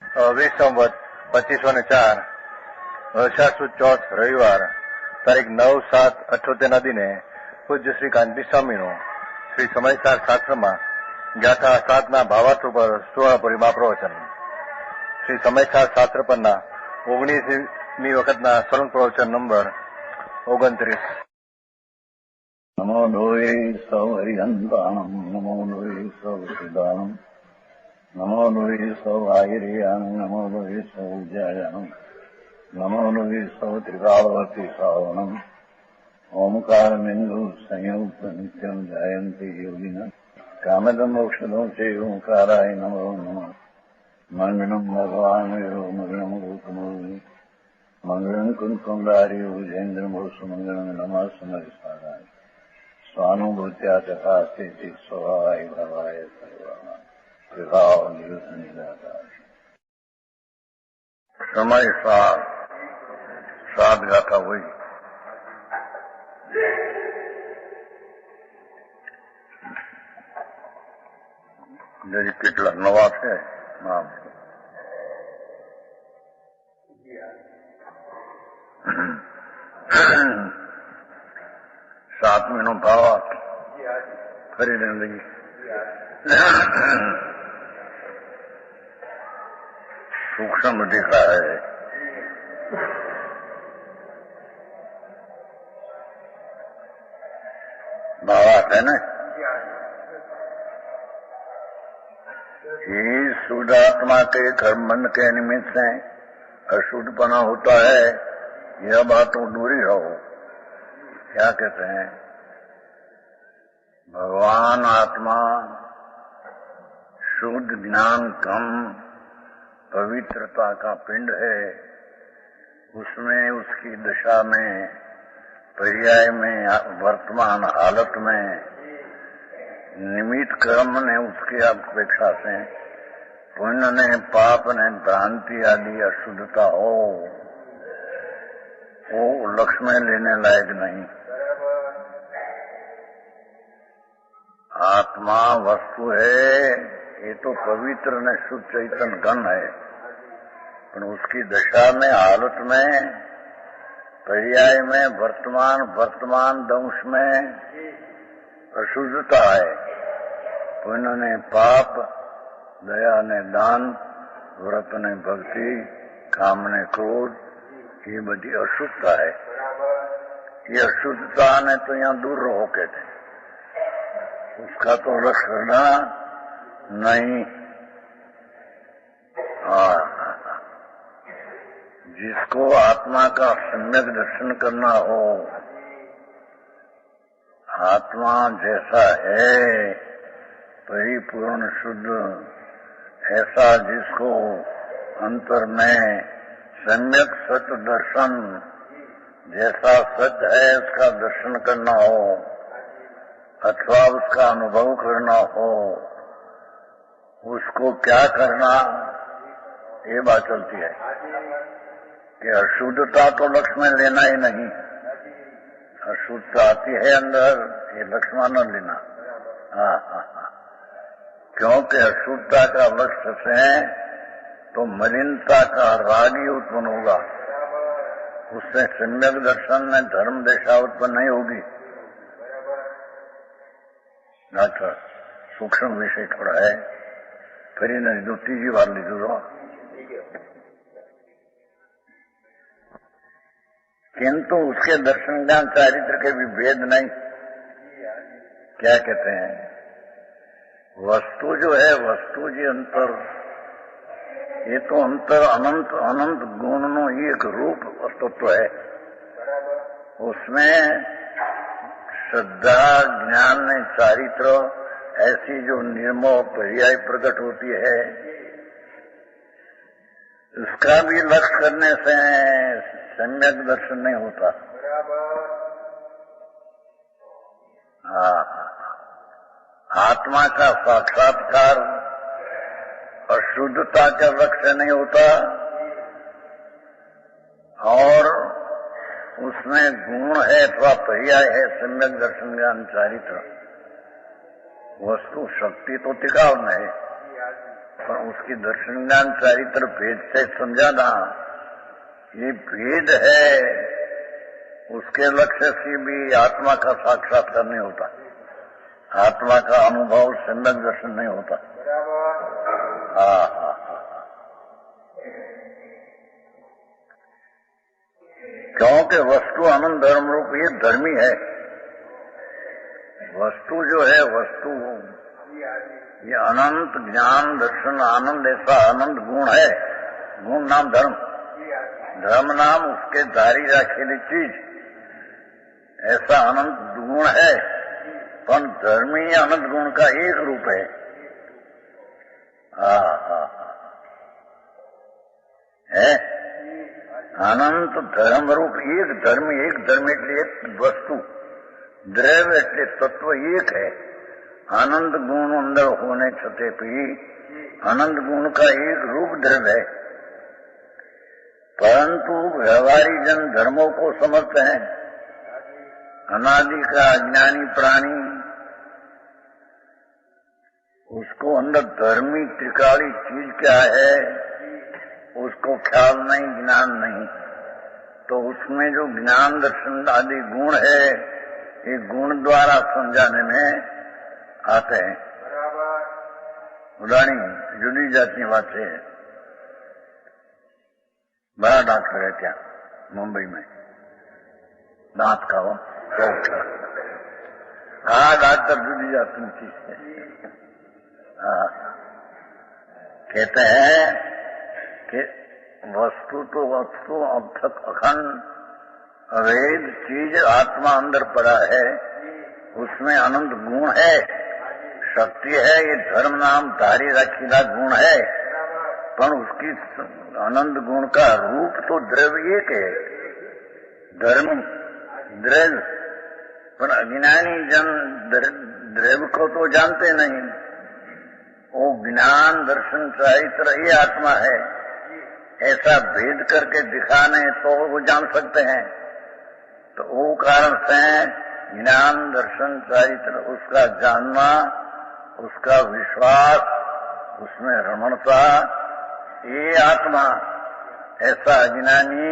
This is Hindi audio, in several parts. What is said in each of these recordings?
સંવત 2504 વૈશાખ સુદ ચોથ રવિવાર તારીખ 9/7/78 ના દિને પૂજ્ય શ્રી કાંતિ સ્વામીનું શ્રી સમયસાર શાસ્ત્રમાં ગાથા 7 ના ભાવાર્થ ઉપર સુવર્ણપુરીમાં પ્રવચન. શ્રી સમયસાર શાસ્ત્ર પરના 19મી વખતના સ્વર્ણ પ્રવચન નંબર 29. નમો લોહે સૌ હરિહંતાણમ નમો લોહે સૌ સિદ્ધાણમ નમો લોહે સૌ આયર્યાન નમો લોહે સૌ જયાન નમો લોહે સૌ ત્રિકાળવતી શ્રાવણમ ઓમકાર બિંદુ સંયુક્ત નિત્યમ જાયંતી યોગિન કામદમ મોક્ષદમ સે ઓંકારાય નમો નમઃ. મંગળમ ભગવાન મંગળમ ગોકમોહિ મંગળમ કુંકુંડારી ઉજેન્દ્રમોષ મંગળમ નમઃ સમરિસારાય સ્વાનુભૂત્યા તથા સ્થિતિ સ્વભાવાય ભવાય સર્વમાં વિભાવ નિદાતા સમય સાત ગાથા હોય. કેટલા નવા છે નામ. સાતમીનો ભાવ ફરીને લઈએ. सूक्ष्म दिखा है. भावार्थ है ना. ये शुद्ध आत्मा के कर्म मन के निमित्त से अशुद्धपना होता है, यह बातों दूरी रहो. क्या कहते हैं? भगवान आत्मा शुद्ध ज्ञान कम पवित्रता का पिंड है. उसमें उसकी दशा में पर्याय में वर्तमान हालत में निमित्त कर्म ने उसकी अपेक्षा से पुण्य ने पाप ने भ्रांति आदि अशुद्धता हो, वो लक्ष्य में लेने लायक नहीं. आत्मा वस्तु है, ये तो पवित्र ने शुद्ध चैतन्य घन है, पर उसकी दशा में हालत में पर्याय में वर्तमान दंश में अशुद्धता है. पुण्य ने पाप, दया ने दान, व्रत ने भक्ति, काम ने क्रोध, ये बड़ी अशुद्धता है. ये अशुद्धता ने तो यहाँ दूर रहो कहते, उसका तो रस करना नहीं. जिसको आत्मा का सम्यक दर्शन करना हो, आत्मा जैसा है परिपूर्ण शुद्ध, ऐसा जिसको अंतर में सम्यक सत्य दर्शन, जैसा सत्य है उसका दर्शन करना हो अथवा उसका अनुभव करना हो, उसको क्या करना, ये बात चलती है कि अशुद्धता तो लक्ष्य में लेना ही नहीं. अशुद्धता आती है अंदर, ये लक्ष्य में न लेना. क्योंकि अशुद्धता का लक्ष्य से तो मलिनता का राग ही उत्पन्न होगा. उससे सम्यक दर्शन में धर्म दशा उत्पन्न नहीं होगी. अच्छा, सूक्ष्म विषय थोड़ा है. फिर नहीं तीजी बार लीजिए. किंतु उसके दर्शन ज्ञान चारित्र के भी भेद नहीं. क्या कहते हैं? वस्तु जो है, वस्तु जी अंतर, ये तो अंतर अनंत अनंत गुणों ही एक रूप तत्व है. उसमें श्रद्धा ज्ञान ने चारित्र ऐसी जो निर्मोह पर्याय प्रकट होती है, उसका भी लक्ष्य करने से सम्यक दर्शन नहीं होता. आत्मा का साक्षात्कार अशुद्धता का लक्ष्य नहीं होता, और उसमें गुण है अथवा पर्याय है सम्यक दर्शन ज्ञान चारित्र. वस्तु शक्ति तो टिकाऊ में है, पर उसकी दर्शन ज्ञान चरित्र भेद से समझाना ये भेद है, उसके लक्ष्य से भी आत्मा का साक्षात्कार नहीं होता, आत्मा का अनुभव सम्यक दर्शन नहीं होता। क्योंकि वस्तु आनंद धर्म रूप ये धर्मी है। वस्तु जो है, वस्तु ये अनंत ज्ञान दर्शन आनंद ऐसा आनंद गुण है। गुण नाम धर्म, धर्म नाम उसके धारी रखेली चीज, ऐसा अनंत गुण है। पर धर्मी अनंत गुण का एक रूप है। है अनंत धर्म रूप एक धर्म એટલે એક વસ્તુ, દ્રવ્ય એટલે તત્વ એક है। आनंद गुण अंदर होने छते भी आनंद गुण का एक रूप द्रव्य है। परंतु व्यवहारी जन धर्मों को समझते हैं। अनादि का अज्ञानी प्राणी उसको अंदर धर्मी त्रिकाली चीज क्या है उसको ख्याल नहीं, ज्ञान नहीं। तो उसमें जो ज्ञान दर्शन आदि गुण है ये गुण द्वारा समझाने में आते हैं। उदाहरण जुदी जाती बात है। बड़ा डॉक्टर है क्या मुंबई में, दांत का हो डॉक्टर। हाँ डॉक्टर जुदी जाती चीज है। कहते हैं कि वस्तु तो वस्तु अब तक अखंड अवैध चीज आत्मा अंदर पड़ा है, उसमें आनंद गुण है, शक्ति है, ये धर्म नाम धारी रखीला गुण है। पर उसकी आनंद गुण का रूप तो द्रव्य एक है, धर्म द्रव्य। पर अज्ञानी जन द्रव्य को तो जानते नहीं। वो ज्ञान दर्शन चरित्र ये आत्मा है, ऐसा भेद करके दिखाने तो वो जान सकते हैं। तो वो कारण से ज्ञान दर्शन चरित्र उसका जानना, उसका विश्वास, उसमें रमणता, ये आत्मा ऐसा अज्ञानी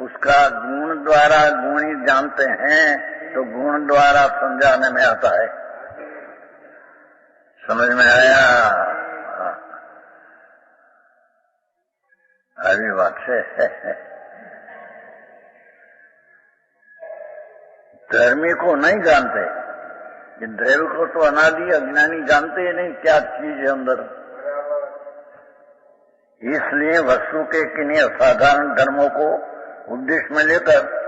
उसका गुण द्वारा गुणी जानते हैं तो गुण द्वारा समझाने में आता है। समझ में आया? अभी बात है। धर्मी को नहीं जानते, द्रव्य को तो अनादि अज्ञानी जानते ही नहीं क्या चीज है अंदर। इसलिए वस्तु के किन्हीं असाधारण धर्मों को उद्देश्य में लेकर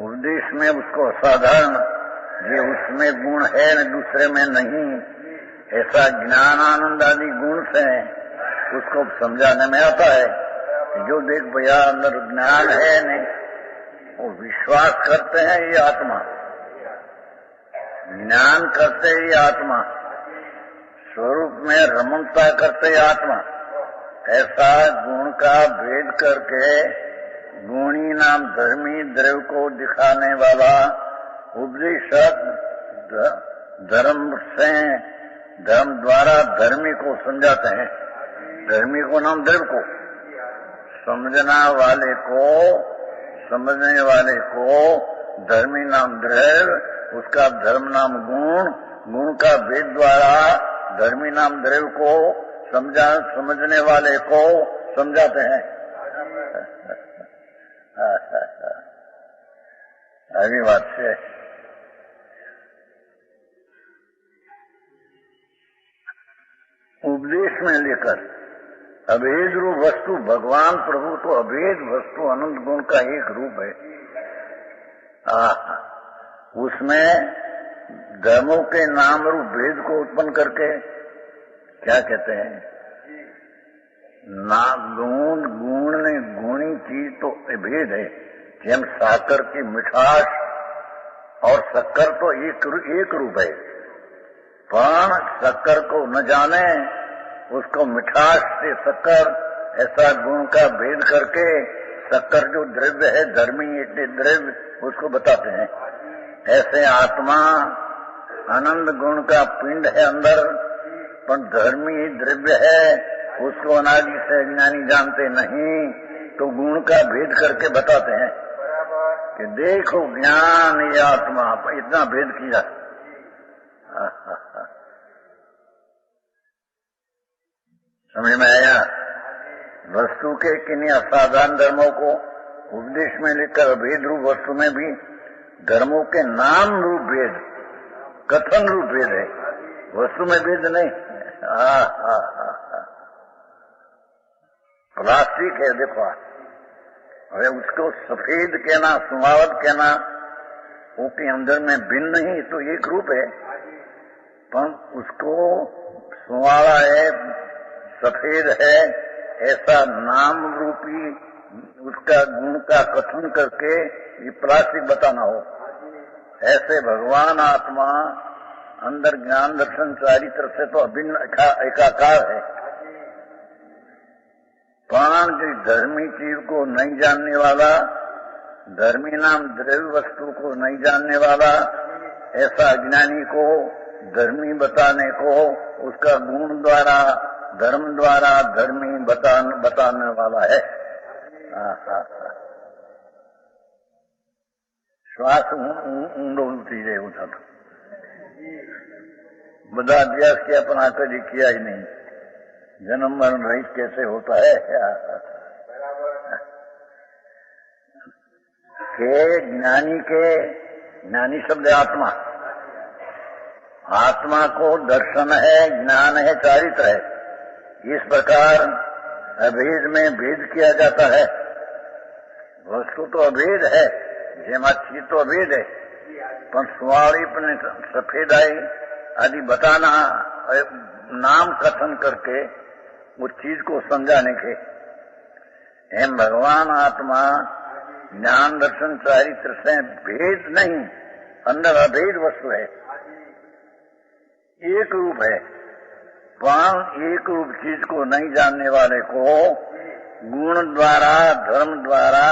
उपदेश में उसको असाधारण ये उसमें गुण है न दूसरे में नहीं, ऐसा ज्ञान आनंद आदि गुण से उसको समझाने में आता है। जो देख भैया अंदर ज्ञान है नहीं, वो विश्वास करते हैं ये आत्मा, ज्ञान करते ये आत्मा, स्वरूप में रमणता करते आत्मा। ऐसा गुण का भेद करके गुणी नाम धर्मी द्रव्य को दिखाने वाला उपदेशक धर्म से धर्म द्वारा धर्मी को समझाते हैं। धर्मी को नाम द्रव्य को, समझने वाले को धर्मी नाम द्रव्य, उसका धर्म नाम गुण, गुण का भेद द्वारा धर्मी नाम द्रव्य को समझने वाले को समझाते हैं। अभी बात से उपदेश में लेकर अभेद रूप वस्तु भगवान प्रभु तो अभेद वस्तु अनंत गुण का एक रूप है। उसमें धर्मों के नाम रूप भेद को उत्पन्न करके क्या कहते हैं ना गुण ने गुणी चीज तो भेद है। जेम साकर की मिठास और शक्कर तो एक रूप है, पर शक्कर को न जाने उसको मिठास से शक्कर ऐसा गुण का भेद करके शक्कर जो द्रव्य है धर्मी इतने द्रव्य उसको बताते हैं। ऐसे आत्मा आनंद गुण का पिंड है अंदर, पर धर्मी द्रव्य है, उसको अनादि से अज्ञानी जानते नहीं, तो गुण का भेद करके बताते हैं कि देखो ज्ञान ये आत्मा, इतना भेद किया। समझ में आया? वस्तु के किन्हीं असाधारण धर्मों को उपदेश में लेकर अभेद रूप वस्तु में भी धर्मों के नाम रूप भेद, कथन रूप भेद है, वस्तु में भेद नहीं। प्लास्टिक है, देखो, अरे उसको सफेद कहना, सुमावत कहना, वो के अंदर में भिन्न नहीं, तो एक रूप है, पर उसको सुमावा है, सफेद है, ऐसा नाम रूपी उसका गुण का कथन करके ये प्लास्टिक बताना हो। ऐसे भगवान आत्मा अंदर ज्ञान दर्शन चारित्र से तो अभिन्न एकाकार है। प्राण जो धर्मी चीज को नहीं जानने वाला, धर्मी नाम द्रव्य वस्तु को नहीं जानने वाला, ऐसा अज्ञानी को धर्मी बताने को उसका गुण द्वारा, धर्म द्वारा धर्मी बताने वाला है। श्वास ઊંડો ઉતરી જાય એવું થતું, બધા અભ્યાસ किया પણ આ कभी किया ही नहीं। जन्म मरण रहित कैसे होता है? ज्ञानी शब्द आत्मा, आत्मा को दर्शन है, ज्ञान है, चारित्र है। इस प्रकार अभेद में भेद किया जाता है। वस्तु तो अभेद है, જેમાં चीज तो अभेद है, पर स्वाड़ी अपने सफेदाई आदि बताना, नाम कथन करके उस चीज को समझाने के। एम भगवान आत्मा ज्ञान दर्शन चारित्र से भेद नहीं, अंदर अभेद वस्तु है, एक रूप है। पर एक रूप चीज को नहीं जानने वाले को गुण द्वारा, धर्म द्वारा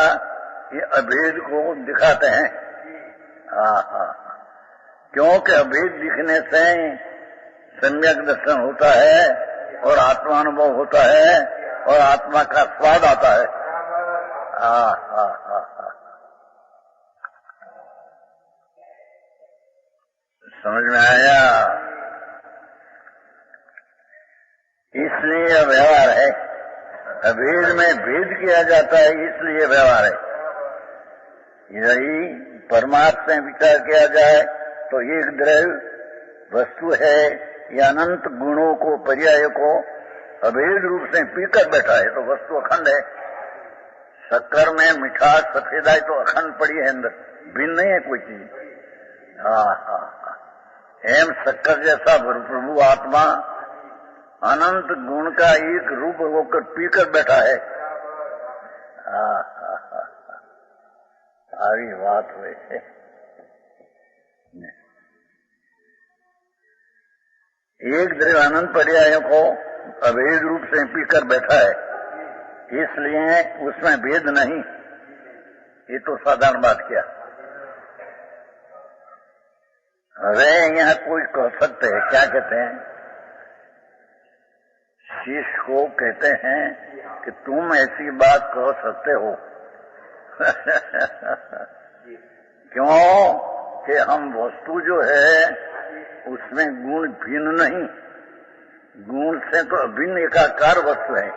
ये अभेद को दिखाते हैं। क्योंकि अभेद दिखने से सम्यक दर्शन होता है और आत्मानुभव होता है और आत्मा का स्वाद आता है। समझ में आया? इसलिए व्यवहार है, अभेद में भेद किया जाता है, इसलिए व्यवहार है। यही परमात्मा में विचार किया जाए तो एक द्रव्य वस्तु है, या अनंत गुणों को, पर्याय को अभेद रूप से पीकर बैठा है, तो वस्तु अखंड है। शक्कर में मिठास, सफेदाई तो अखंड पड़ी है, अंदर भिन्न नहीं है कोई चीज। एम शक्कर जैसा प्रभु आत्मा अनंत गुण का एक रूप होकर पीकर बैठा है। આવી વાત હોય છે। एक द्रव्य अनंत पर्यायों को अभेद रूप से पीकर बैठा है, इसलिए उसमें भेद नहीं। ये तो साधारण बात किया। अरे यहाँ कोई कह सकते हैं, क्या कहते हैं? शिष्य को कहते हैं कि तुम ऐसी बात कह सकते हो क्यों कि हम वस्तु जो है उसमें गुण भिन्न नहीं, गुण से तो अभिन्न एकाकार वस्तु है,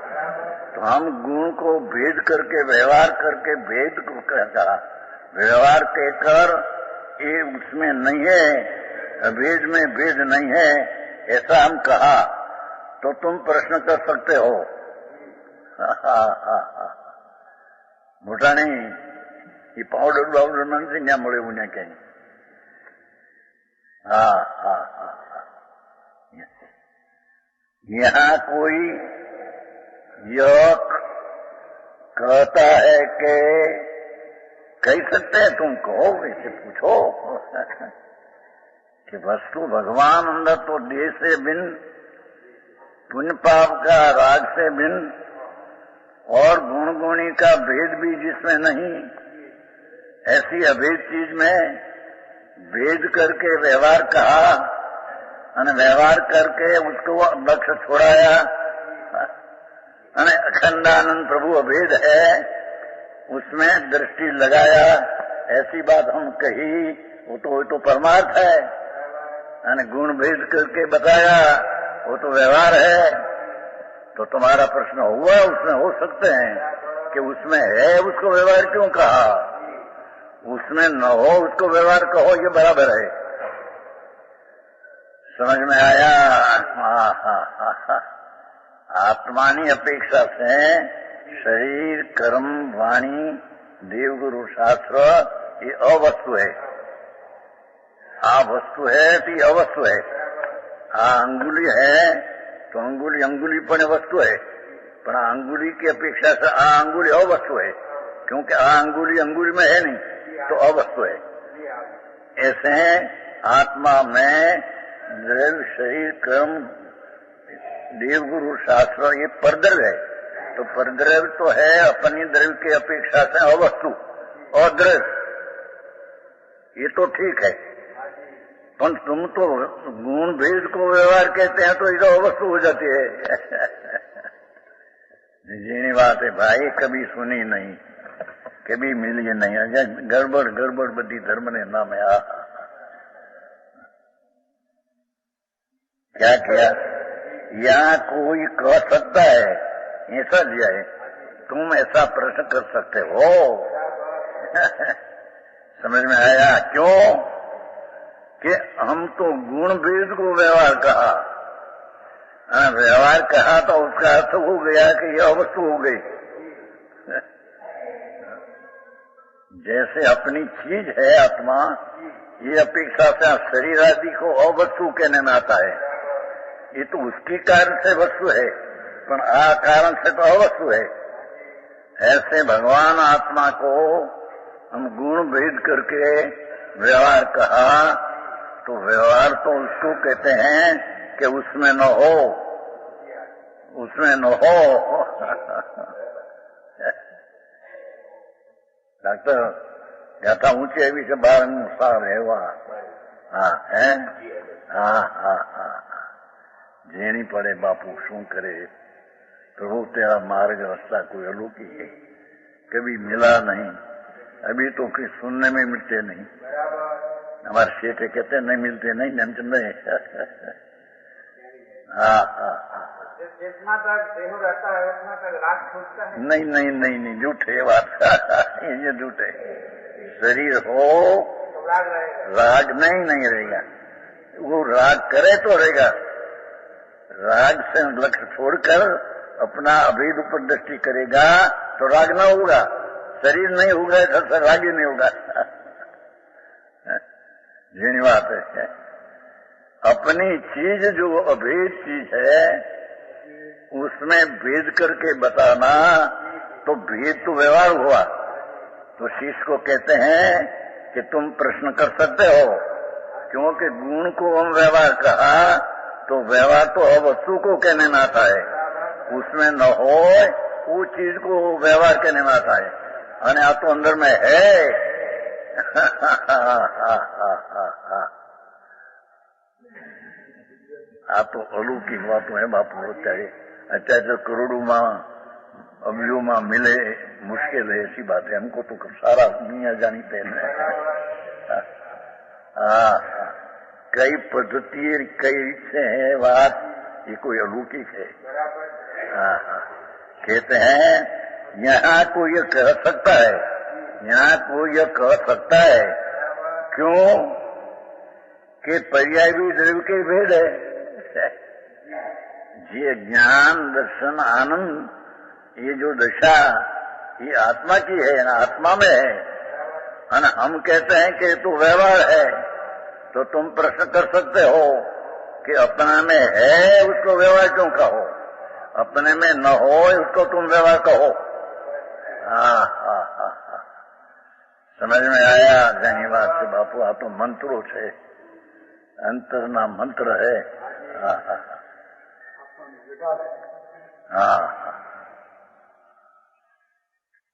तो हम गुण को भेद करके, व्यवहार करके भेद को कहा, व्यवहार कहकर ये उसमें नहीं है, अभेद में भेद नहीं है, ऐसा हम कहा, तो तुम प्रश्न कर सकते हो। मोटा नहीं, ये पाउडर वाउडर मन से क्या मुड़े उन्हें कहीं। यहाँ कोई यह कहता है कि कह सकते हैं, तुम कहो, इसे पूछो कि वस्तु भगवान अंदर तो देह से भिन्न, पुण्य पाप का राग से भिन्न, और गुण गुणी का भेद भी जिसमें नहीं, ऐसी अभेद चीज में भेद करके व्यवहार कहा, અને વ્યવહાર करके उसको लक्ष्य छोड़ाया અને अखंडानंद प्रभु अभेद है उसमें दृष्टि लगाया, ऐसी बात हम कही, वो तो परमार्थ है। અને गुण भेद करके बताया, वो तो व्यवहार है। तो तुम्हारा प्रश्न हुआ, उसमें हो सकते हैं कि उसमें है, उसको व्यवहार क्यों कहा? उसमें न हो उसको व्यवहार कहो, ये बराबर है। समझ में आया? आत्मानी अपेक्षा से शरीर, कर्म, वाणी, देवगुरु शास्त्र ये अवस्तु है। आ वस्तु है तो ये अवस्तु है। आ अंगुली है तो अंगुली पण वस्तु है, पण आ अंगुली की अपेक्षा से आ अंगुली अवस्तु है, क्योंकि आ अंगुली में है नहीं, तो अवस्तु है। ऐसे आत्मा में द्रव्य, शरीर, कर्म, देवगुरु शास्त्र ये परद्रव्य है। तो परद्रव्य तो है अपनी द्रव्य की अपेक्षा से अवस्तु और द्रव्य, ये तो ठीक है। पर तुम तो गुण भेद को व्यवहार कहते हैं, तो ये तो अवस्तु हो जाती है। जीनी बात है भाई, कभी सुनी नहीं, कभी मिली नहीं। गड़बड़ बदी धर्म ने नाम है। क्या किया? यहाँ कोई कह सकता है ऐसा दिया है, तुम ऐसा प्रश्न कर सकते हो। समझ में आया? क्यों कि हम तो गुण भेद को व्यवहार कहा, व्यवहार कहा तो उसका अर्थ हो गया कि यह वस्तु हो गई। जैसे अपनी चीज है आत्मा, ये अपेक्षा से शरीर आदि को अवस्तु कहने में आता है। ये तो उसकी कारण से वस्तु है, पर आ कारण से तो अवस्तु है। ऐसे भगवान आत्मा को हम गुण भेद करके व्यवहार कहा, तो व्यवहार तो उसको कहते हैं कि उसमें न हो, उसमें न हो। डॉक्टर कहता ऊंचे भी से बार सार है वहां। है झेणी पड़े बापू, शू करे प्रभु तेरा मार्ग रास्ता कोई अलौकिक है, कभी मिला नहीं, अभी तो कुछ सुनने में मिलते नहीं। हमारे शेठे कहते नहीं मिलते नहीं, नमचंद जितना तक देह रहता है उतना तक राग छूटता है। नहीं झूठे बात। ये झूठे। शरीर हो तो राग रहेगा, राग नहीं रहेगा। वो राग करे तो रहेगा, राग से लक्ष्य छोड़कर अपना अभेद ऊपर दृष्टि करेगा तो राग न होगा। शरीर नहीं होगा तो राग ही नहीं होगा। ये बात है। अपनी चीज जो अभेद चीज है उसमें भेद करके बताना, तो भेद तो व्यवहार हुआ। तो शिष्य को कहते हैं कि तुम प्रश्न कर सकते हो, क्योंकि गुण को हम व्यवहार कहा, तो व्यवहार तो अवस्तु को कहने में आता है, उसमें न हो वो चीज को व्यवहार कहने में आता है। और आप तो अंदर में है। आप तो अलौकिक बातों है बापू। अच्छा जो करोड़ों माँ अभियो माँ मिले मुश्किल है, ऐसी बात है। हमको तो सारा दुनिया जानते हैं। कई पद्धति कई से है बात, ये कोई अलौकिक है। कहते हैं यहाँ को ये कह सकता है, यहाँ को ये कह सकता है, क्यों कि पर्याय भी द्रव्य के भेद है। ये ज्ञान दर्शन आनंद ये जो दशा ये आत्मा की है ना, आत्मा में है। और हम कहते हैं कि तो व्यवहार है, तो तुम प्रश्न कर सकते हो कि अपना में है उसको व्यवहार क्यों कहो, अपने में न हो उसको तुम व्यवहार कहो। समझ में आया? धन्यवाद से बापू। आ तो मंत्रों से अंतर ना मंत्र है।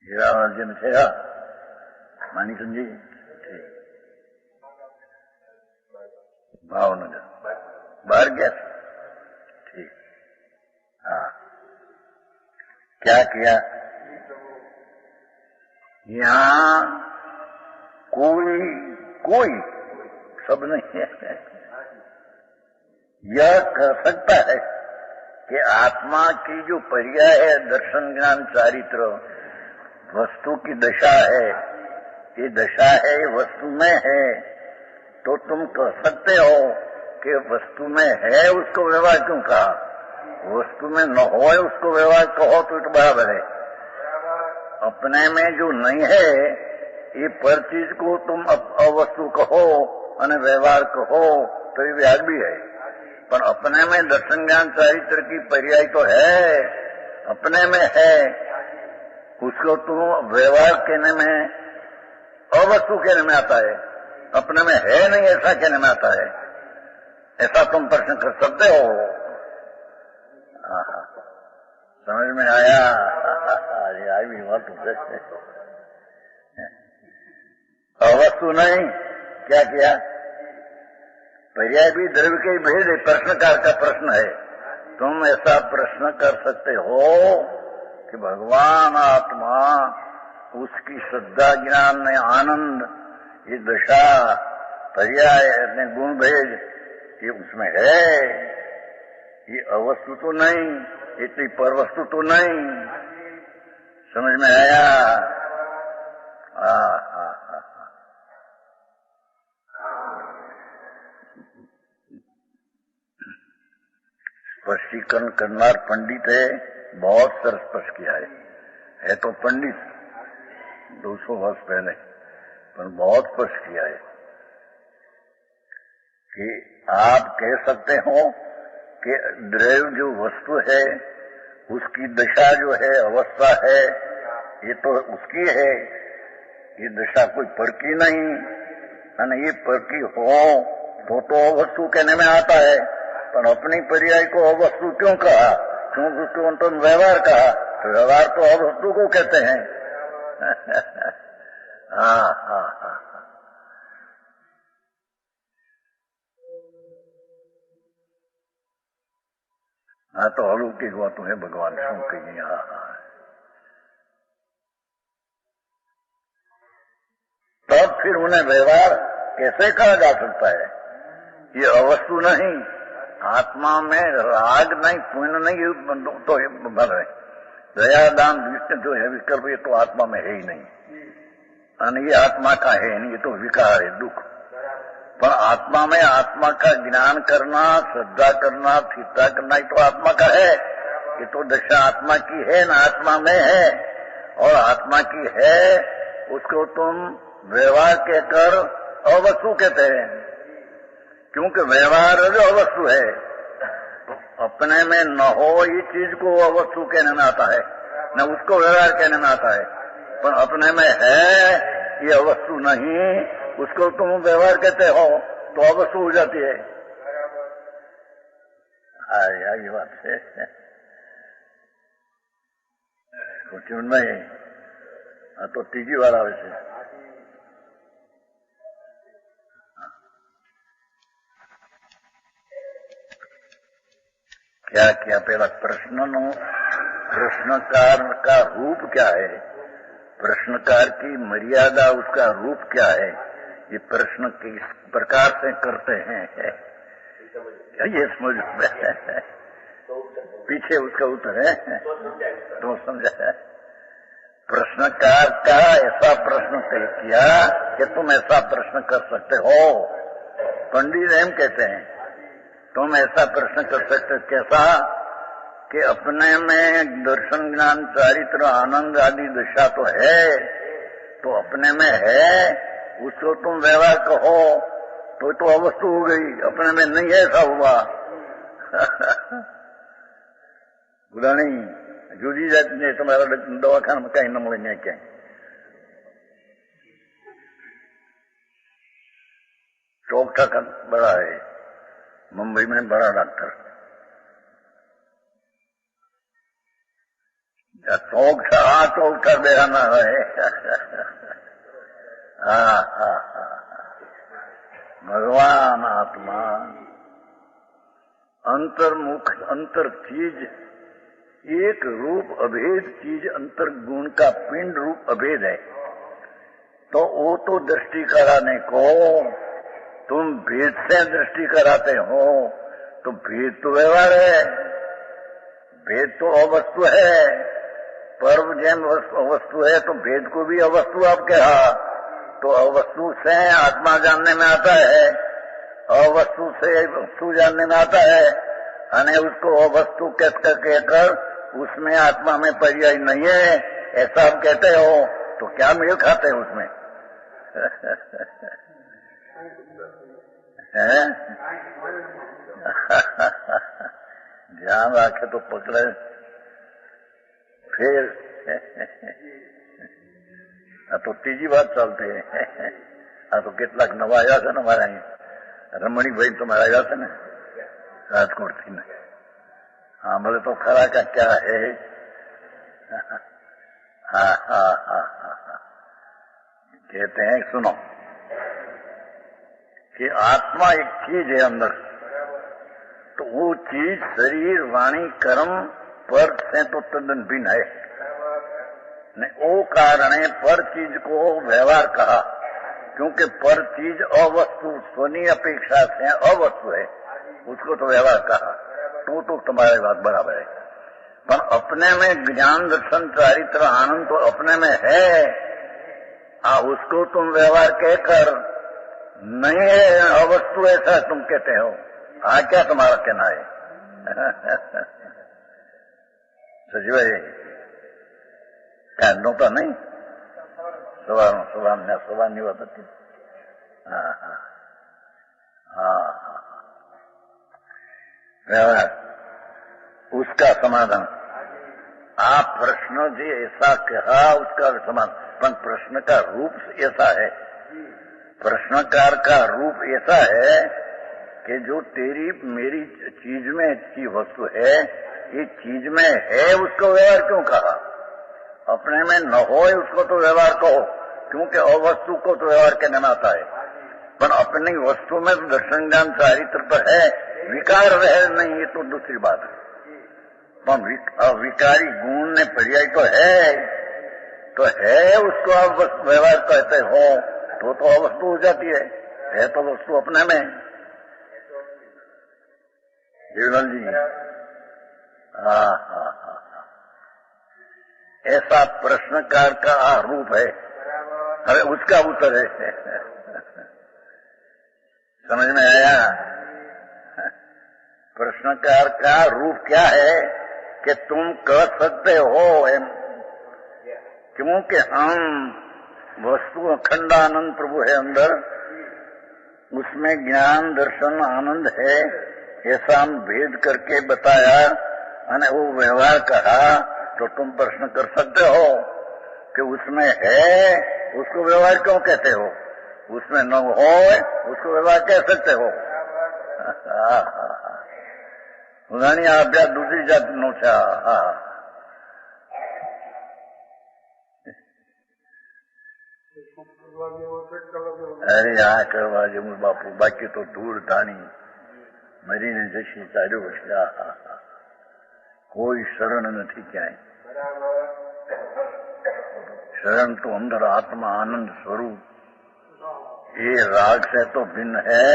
हीरावर्जन છે માની સમજી ભાવનગર गया? ठीक। हाँ, क्या किया? यहाँ कोई सब नहीं है। यह कह सकता है कि आत्मा की जो पर्याय है दर्शन ज्ञान चारित्र, वस्तु की दशा है, ये दशा है, ये वस्तु में है, तो तुम कह सकते हो कि वस्तु में है उसको व्यवहार क्यों कहा? वस्तु में न हो उसको व्यवहार कहो तो बराबर है। अपने में जो नहीं है ये पर चीज को तुम अवस्तु कहो और व्यवहार कहो तो ये व्याज भी है, पर अपने में दर्शन ज्ञान चारित्र की पर्याय तो है, अपने में है, उसको तुम व्यवहार कहने में, अवस्तु कहने में आता है, अपने में है नहीं ऐसा कहने में आता है। ऐसा तुम प्रश्न कर सकते हो। समझ में आया? अरे आई भी बात तुमसे। अवस्तु नहीं, क्या किया? पर्याय भी द्रव्य के भेद है, प्रश्नकार का प्रश्न है। तुम ऐसा प्रश्न कर सकते हो कि भगवान आत्मा, उसकी श्रद्धा ज्ञान में आनंद, ये दशा पर्याय में गुण भेद, ये उसमें है, ये अवस्तु तो नहीं, इतनी पर वस्तु तो नहीं। समझ में आया? स्पष्टीकरण करनार पंडित है, बहुत सरस स्पष्ट किया है तो पंडित 200 वर्ष पहले, पर बहुत स्पष्ट किया है कि आप कह सकते हो कि द्रव्य जो वस्तु है उसकी दशा जो है, अवस्था है, ये तो उसकी है, ये दशा कोई पर की नहीं, और ये पर की हो तो अवस्तु कहने में आता है, पर अपनी पर्याय को अवस्तु क्यों कहा? क्योंकि उसको तुम व्यवहार कहा, तो व्यवहार तो अवस्तु को कहते हैं। हाँ। तो अलौकिक हुआ तुम्हें भगवान क्यों कही? तब फिर उन्हें व्यवहार कैसे कहा जा सकता है? ये अवस्तु नहीं, आत्मा में राग नहीं, पुण्य नहीं, तो भर है, दया दान विष्णु जो है विकल्प, ये तो आत्मा में है ही नहीं, और ये आत्मा का है नहीं, ये तो विकार है, दुख। पर आत्मा में आत्मा का ज्ञान करना, श्रद्धा करना, स्थिरता करना, ये तो आत्मा का है, ये तो दशा आत्मा की है ना, आत्मा में है, और आत्मा की है उसको तुम व्यवहार कहकर अवस्तु कहते हैं, क्योंकि व्यवहार जो अवस्तु है, तो अपने में न हो ये चीज को अवस्तु कहने में आता है, न उसको व्यवहार कहने में आता है, पर अपने में है ये अवस्तु नहीं, उसको तुम व्यवहार कहते हो तो अवस्तु हो जाती है। ये बात है कुछ नहीं, तो तीजी वाला वैसे क्या किया? पहला प्रश्नकार का रूप क्या है, प्रश्नकार की मर्यादा, उसका रूप क्या है, ये प्रश्न किस प्रकार से करते हैं, ये समझ में पीछे उसका उत्तर है तो समझा है। प्रश्नकार का ऐसा प्रश्न किया कि तुम ऐसा प्रश्न कर सकते हो, पंडित एम कहते हैं तुम ऐसा प्रश्न कर सकते, कैसा? कि अपने में दर्शन ज्ञान चारित्र आनंद आदि दशा तो है, तो अपने में है, उसको तुम व्यवहार कहो तो अवस्तु हो गई, अपने में नहीं है, ऐसा हुआ। गुलानी जूझी जाती है, तुम्हारा दवाखाना में कहीं न मिलेंगे क्या? चौकठा का बड़ा है, मुंबई में बड़ा डॉक्टर, चौकठा बेहाना है। भगवान आत्मा अंतर्मुख अंतर चीज एक रूप अभेद चीज अंतर गुण का पिंड रूप अभेद है। तो वो तो दृष्टि कराने को तुम भेद से दृष्टि कराते हो, तो भेद तो व्यवहार है, भेद तो अवस्तु है। पर्व जैन अवस्तु है तो भेद को भी अवस्तु आप कहा, तो अवस्तु से आत्मा जानने में आता है, अवस्तु से वस्तु जानने में आता है, यानी उसको अवस्तु कहकर उसमें आत्मा में पर्याय नहीं है ऐसा आप कहते हो, तो क्या मेल खाते हैं उसमें? ध्यान रखे तो पकड़े फिर तो तीजी बात चलती है। तो કેટલાક નવા આવ્યા છે ને મારા રમણીભાઈ તમારા આવ્યા છે ને રાજકોટ થી ને, हाँ बोले तो खरा का क्या है? हाँ कहते हैं सुनो कि आत्मा एक चीज है अंदर, तो वो चीज शरीर वाणी कर्म पर से तो तद्दन भिन्न है। वो कारण है पर चीज को व्यवहार कहा, क्योंकि पर चीज अवस्तु स्वनी अपेक्षा से अवस्तु है, उसको तो व्यवहार कहा। तो तुम्हारी बात बराबर है, पर अपने में ज्ञान दर्शन चारित्र आनंद तो अपने में है, उसको तुम व्यवहार कहकर नहीं है अवस्तु ऐसा तुम कहते हो। क्या तुम्हारा कहना है? सजीव है कहना तो नहीं सवाल बात होती। व्यवहार उसका समाधान आप प्रश्न जी ऐसा कहा उसका समाधान, पर प्रश्न का रूप ऐसा है, प्रश्नकार का रूप ऐसा है कि जो तेरी मेरी चीज में की वस्तु है, ये चीज में है उसको व्यवहार क्यों कहा? अपने में न हो उसको तो व्यवहार कहो, क्योंकि अवस्तु को तो व्यवहार कहना आता है, पर अपनी वस्तु में तो दर्शन ज्ञान चारित्र पर है, विकार रहे नहीं, ये तो दूसरी बात है। पर विकारी गुण ने पर्याय तो है उसको आप व्यवहार कहते हो, तो अवस्तु हो जाती है तो वस्तु अपने में। जीवन जी हाँ, ऐसा प्रश्नकार का रूप है, अरे उसका उत्तर है। समझ में आया? प्रश्नकार का रूप क्या है कि तुम कह सकते हो, क्योंकि हम वस्तु अखंड आनंद प्रभु है अंदर, उसमें ज्ञान दर्शन आनंद है, ऐसा हम भेद करके बताया और वो व्यवहार कहा, तो तुम प्रश्न कर सकते हो कि उसमें है उसको व्यवहार क्यों कहते हो, उसमें न हो उसको व्यवहार कह सकते हो। घणी अभ्यास दूसरी जात नो छा। अरे આ કરવા જેવું બાપુ, બાકી તો ધૂળ ધાણી મરીને જશી ચાલ્યો છે। કોઈ શરણ નથી ક્યાંય, शरण तो अंदर आत्मा आनंद स्वरूप, ये राग से तो भिन्न है,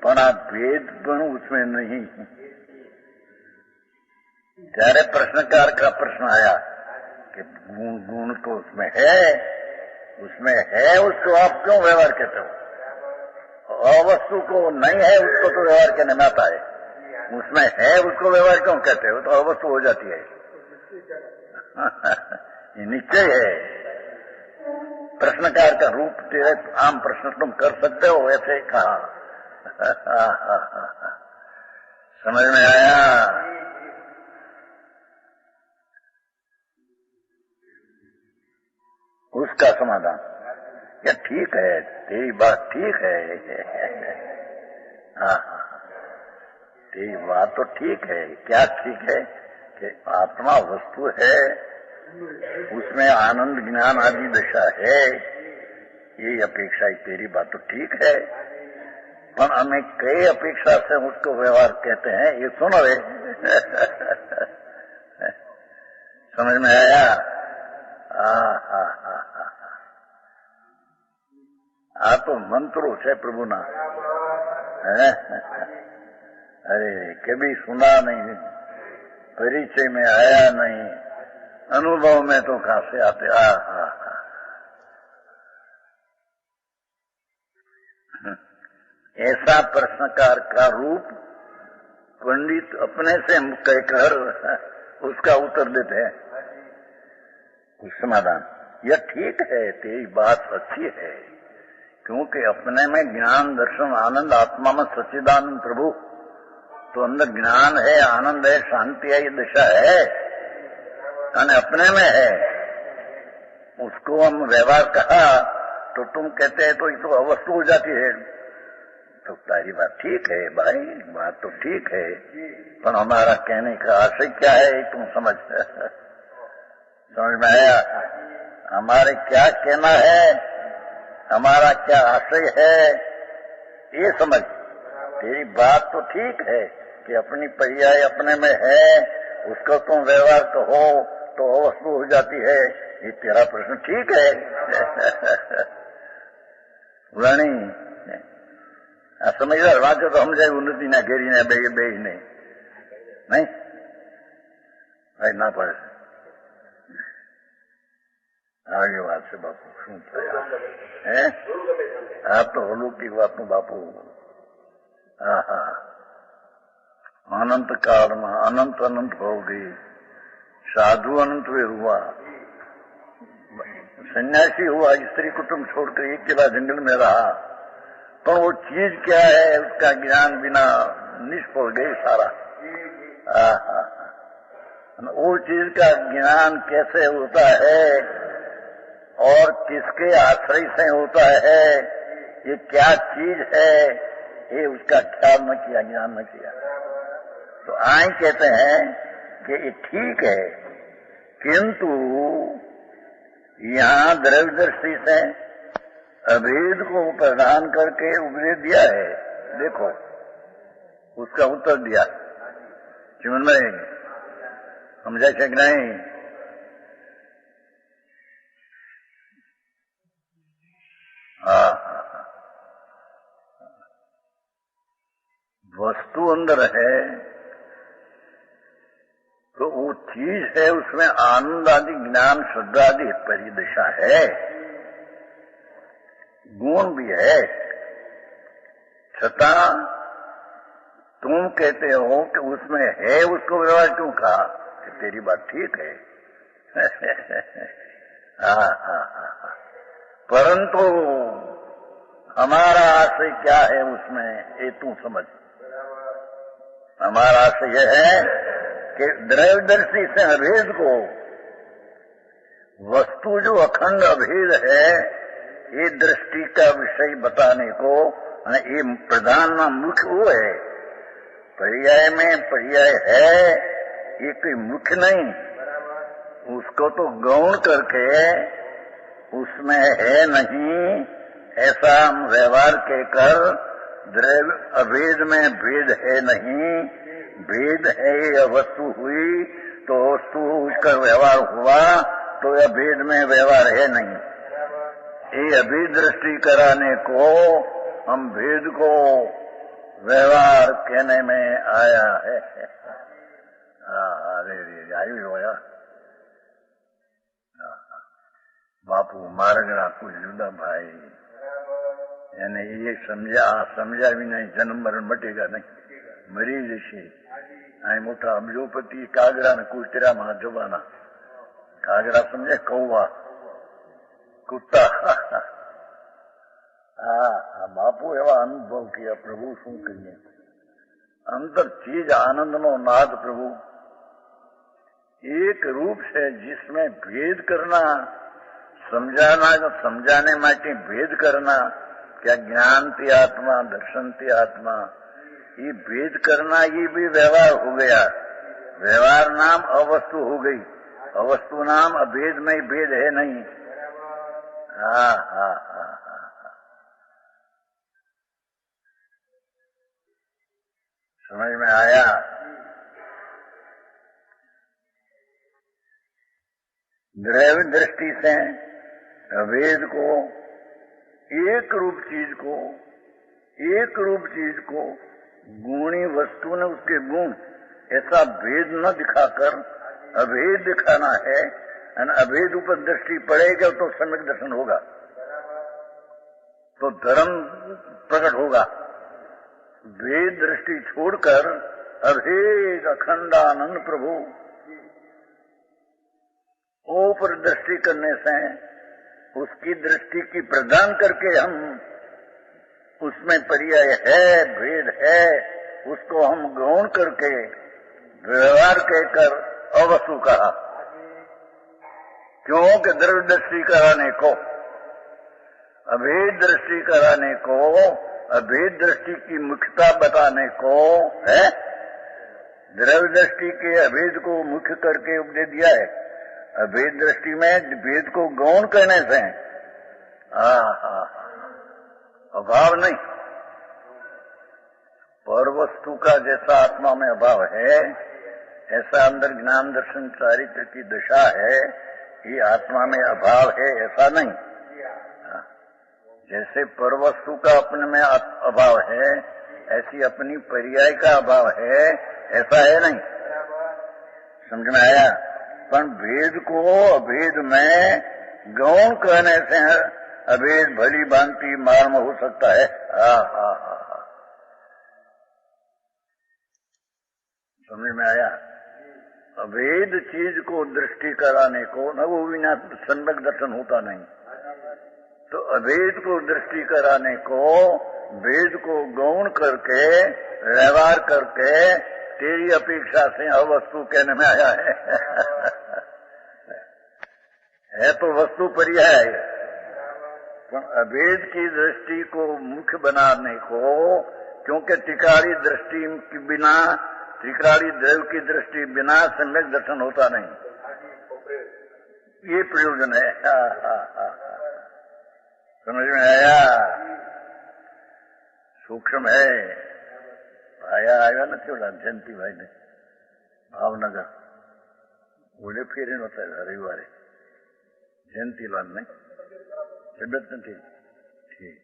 पर आप भेद पण उसमें नहीं। ત્યારે प्रश्नकार का प्रश्न आया कि गुण तो उसमें है, उसको आप क्यों व्यवहार कहते हो? अवस्तु को नहीं है उसको तो व्यवहार कहने में आता है, उसमें है उसको व्यवहार क्यों कहते हो? तो अवस्तु हो जाती है। ये निश्चय है। प्रश्नकार का रूप तेरे आम प्रश्न तुम कर सकते हो, ऐसे ही कहा। समझ में आया? उसका समाधान या ठीक है, तेरी बात ठीक है। तेरी बात तो ठीक है। क्या ठीक है? कि आत्मा वस्तु है, उसमें आनंद ज्ञान आदि दशा है, ये अपेक्षा तेरी बात तो ठीक है। पर हमें कई अपेक्षा से उसको व्यवहार कहते हैं, ये सुनो रे। समझ में आया? आ तो मंत्रो है प्रभु ना है। अरे कभी सुना नहीं, परिचय में आया नहीं, अनुभव में तो कहां से आते। ऐसा प्रश्नकार का रूप पंडित अपने से कहकर उसका उत्तर देते हैं, समाधान। यह ठीक है, तेरी बात अच्छी है, क्योंकि अपने में ज्ञान दर्शन आनंद, आत्मा में सच्चिदानंद प्रभु, तो अंदर ज्ञान है, आनंद है, शांति है, ये दशा है, और अपने में है। उसको हम व्यवहार कहा तो तुम कहते हैं तो ये तो अवस्तु हो जाती है। तो तारी बात ठीक है भाई, बात तो ठीक है, पर हमारा कहने का आशय क्या है तुम समझ में आया? हमारे क्या कहना है, हमारा क्या आशय है, ये समझ। तेरी बात तो ठीक है कि अपनी पर्याय अपने में है, उसको तुम व्यवहार कहो तो अवस्तु हो जाती है, ये तेरा प्रश्न ठीक है। रानी समझदार वांचो तो समझाय उन्नति ना घेरी ने बे नहीं भाई ना પડે आगे बात से बापू શું થયા હે? આ તો અલૌકિક વાતનું બાપુ अनंत काल में अनंत अनंत हो गई, साधु अनंत वे हुआ, सन्यासी हुआ, स्त्री कुटुंब छोड़कर एक के बाद जंगल में रहा, पर वो चीज क्या है उसका ज्ञान बिना निष्फल गई सारा। वो चीज का ज्ञान कैसे होता है और किसके आश्रय से होता है, ये क्या चीज है, ये उसका ख्याल न किया, ज्ञान न किया। तो आई कहते हैं कि ये ठीक है, किंतु यहाँ द्रव्य दृष्टि से अभेद को प्रदान करके उपदेश दिया है। देखो उसका उत्तर दिया, जीवन में समझा कि नहीं? वस्तु अंदर है तो वो चीज है, उसमें आनंद आदि ज्ञान श्रद्धा आदि परिदशा है, गुण भी है, छता तुम कहते हो कि उसमें है, उसको व्यवहार क्यों कहा? कि तेरी बात ठीक है। परंतु हमारा आशय क्या है उसमें, ये तू समझ। हमारा आशय यह है कि द्रव्यदर्शी से अभेद को, वस्तु जो अखंड अभेद है, ये दृष्टि का विषय बताने को, ये प्रधान मुख्य वो है। पर्याय में पर्याय है, ये कोई मुख्य नहीं, उसको तो गौण करके उसमें है नहीं ऐसा हम व्यवहार कहकर, द्रव्य अभेद में भेद है नहीं, भेद है ये वस्तु हुई तो वस्तु उसका व्यवहार हुआ, तो यह भेद में व्यवहार है नहीं। ये अभेद दृष्टि कराने को हम भेद को व्यवहार कहने में आया है। अरे आयु होया बापू मार्गना कुछ जुदा भाई, यानी ये समझा भी नहीं, जन्म मरण मटेगा नहीं, मरी जैसे आई मोटा अब्जोपति कागरा ने कुतरा में जबाना, कागरा समझे कौवा कुत्ता। बापू एवं अनुभव किया, प्रभु शू करिए, अंतर चीज आनंद नो नाद प्रभु एक रूप है जिसमें भेद करना, समझाना, समझाने माटे भेद करना, क्या ज्ञान थी आत्मा, दर्शन थी आत्मा, ये भेद करना ये भी व्यवहार हो गया। व्यवहार नाम अवस्तु हो गई, अवस्तु नाम अभेद में भेद है नहीं। समझ में आया? द्रव्य दृष्टि से अभेद को, एक रूप चीज को गुणी वस्तु ने उसके गुण ऐसा भेद न दिखाकर अभेद दिखाना है। और अभेद ऊपर दृष्टि पड़ेगा तो सम्यक दर्शन होगा, तो धर्म प्रकट होगा। भेद दृष्टि छोड़कर अभेद अखंडानंद प्रभु ऊपर दृष्टि करने से उसकी दृष्टि की प्रदान करके हम उसमें पर्याय है, भेद है, उसको हम गौण करके व्यवहार कहकर अवस्तु कहा। क्योंकि द्रव्य दृष्टि कराने को, अभेद दृष्टि कराने को, अभेद दृष्टि की मुख्यता बताने को है, द्रव्य दृष्टि के अभेद को मुख्य करके उपदेश दिया है। अभेद दृष्टि में भेद को गौण कहने से अभाव नहीं, पर वस्तु का जैसा आत्मा में अभाव है ऐसा अंदर ज्ञान दर्शन चारित्र की दशा है, ये आत्मा में अभाव है ऐसा नहीं। जैसे पर वस्तु का अपने में अभाव है ऐसी अपनी पर्याय का अभाव है ऐसा है नहीं। समझ में आया? पर भेद को अभेद में गौण कहने से अभेद भली भांति मालूम हो सकता है। समझ में आया? अभेद चीज को दृष्टि कराने को न वो बिना सम्यक दर्शन होता नहीं, तो अभेद को दृष्टि कराने को भेद को गौण करके व्यवहार करके तेरी अपेक्षा से अवस्तु कहने में आया है तो वस्तु पर्याय, अभेद की दृष्टि को मुख्य बनाने को, क्योंकि त्रिकाली दृष्टि के बिना, त्रिकाली द्रव्य की दृष्टि बिना सम्यक दर्शन होता नहीं, ये प्रयोजन है। समझ में आया? सूक्ष्म है। आया न थोड़ा जयंती भाई ने भावनगर बोले फिर होता है रविवार जयंती लाल ने तबियत नहीं ठीक।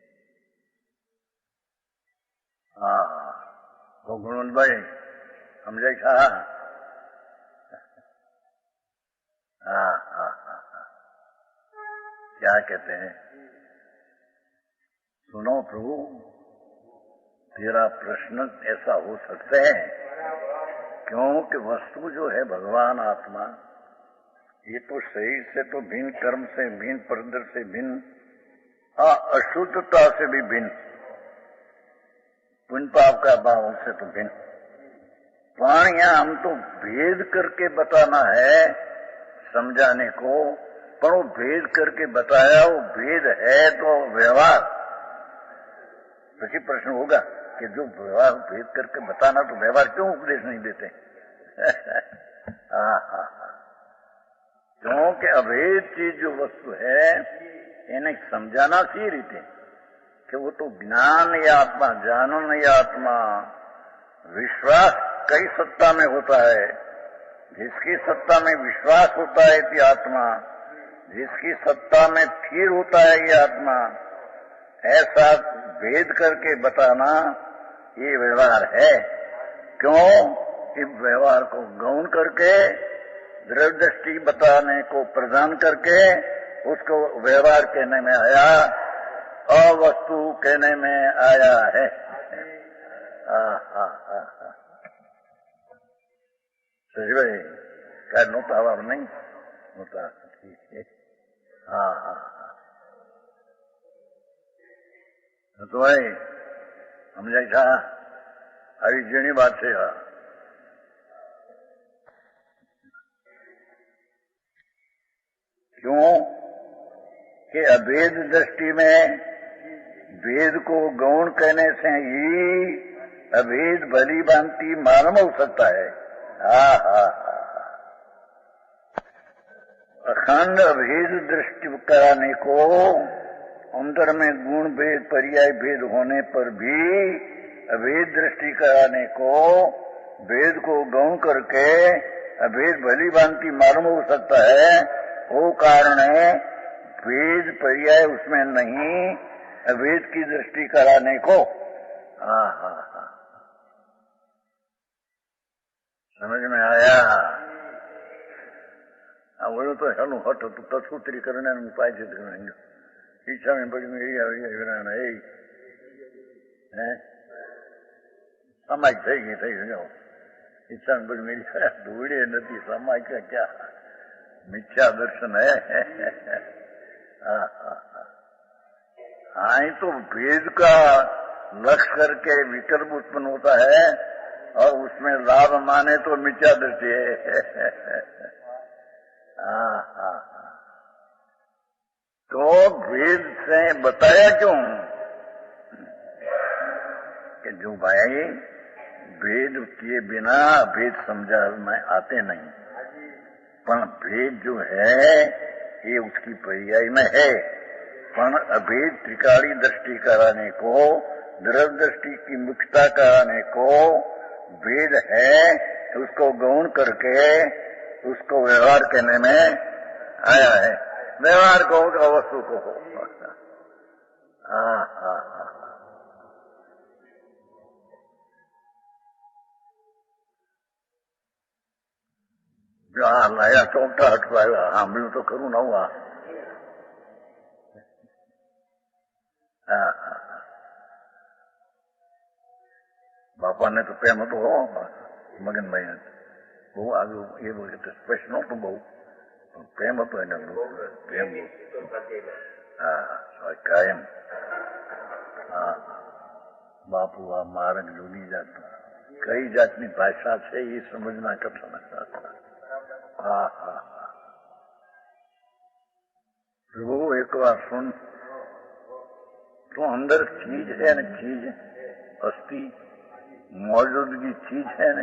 वो गुणवंत भाई समझे कहा? क्या कहते हैं? सुनो प्रभु, तेरा प्रश्न ऐसा हो सकता है क्योंकि वस्तु जो है भगवान आत्मा, ये तो शरीर से तो भिन्न, कर्म से भिन्न, परिदृश्य से भिन्न, अशुद्धता से भी भिन्न, पुण्य पाप का भाव से तो भिन्न। पर यहाँ हम तो भेद करके बताना है समझाने को, पर वो भेद करके बताया, वो भेद है तो व्यवहार। तो प्रश्न होगा कि जो व्यवहार भेद करके बताना तो व्यवहार क्यों उपदेश नहीं देते? क्योंकि अभेद चीज जो वस्तु है इन्हें समझाना सी रीते कि वो तो ज्ञान या आत्मा, जानन या आत्मा, विश्वास कई सत्ता में होता है। जिसकी सत्ता में विश्वास होता है कि आत्मा, जिसकी सत्ता में फिर होता है ये आत्मा, ऐसा भेद करके बताना ये व्यवहार है। क्यों? इस व्यवहार को गौण करके द्रव्य दृष्टि बताने को प्रदान करके उसको व्यवहार कहने में आया, अवस्तु कहने में आया है। सही भाई क्या नोता हुआ नहीं होता? ठीक है। तो भाई समझा था अभी जीणी बात से क्यों कि अभेद दृष्टि में भेद को गौण कहने से ही अभेद भली भांति मालूम हो सकता है। अखंड अभेद दृष्टि कराने को अंदर में गुण भेद पर्याय भेद होने पर भी अभेद दृष्टि कराने को, भेद को गौण करके अभेद भली भांति मालूम हो सकता है, वो कारण है भेद पर्याय उसमें नहीं, अभेद की दृष्टि कराने को। समझ में आया? वो तो हेलो हट तो तसूत्री करने उपाय सिद्ध करेंगे। ઈચ્છા में बड़ी मेरी समाज થઈ ગયો ઈચ્છા में बड़ी मेरी धूड़े नदी समाज का क्या मिथ्या दर्शन है। हाँ तो भेद का लक्ष्य करके विकल्प उत्पन्न होता है और उसमें लाभ माने तो मिथ्या दृष्टि है। तो भेद से बताया क्यों कि जो भाई भेद किए बिना भेद समझा में आते नहीं, पर भेद जो है ये उसकी पर्याय में है। पर अभेद त्रिकाली दृष्टि कराने को, द्रव दृष्टि की मुख्यता कराने को भेद है उसको गौण करके उसको व्यवहार करने में आया है। व्यवहार को होगा वस्तु को हो। लाया चौकटा हटवाया સાંભળ્યું તો ખરું ન हुआ। બાપા ને તો પ્રેમ હતો મગનભાઈ ને બહુ આવ્યું એ વખતે સ્પષ્ટ નહોતું બહુ પ્રેમ હતો એને પ્રેમ કાયમ। બાપુ આ માર્ગ જુદી જાત કઈ જાતની ભાષા છે એ સમજના કઠણ। प्रभु एक बार सुन, तो अंदर चीज है न, चीज अस्थि मौजूदगी चीज है न,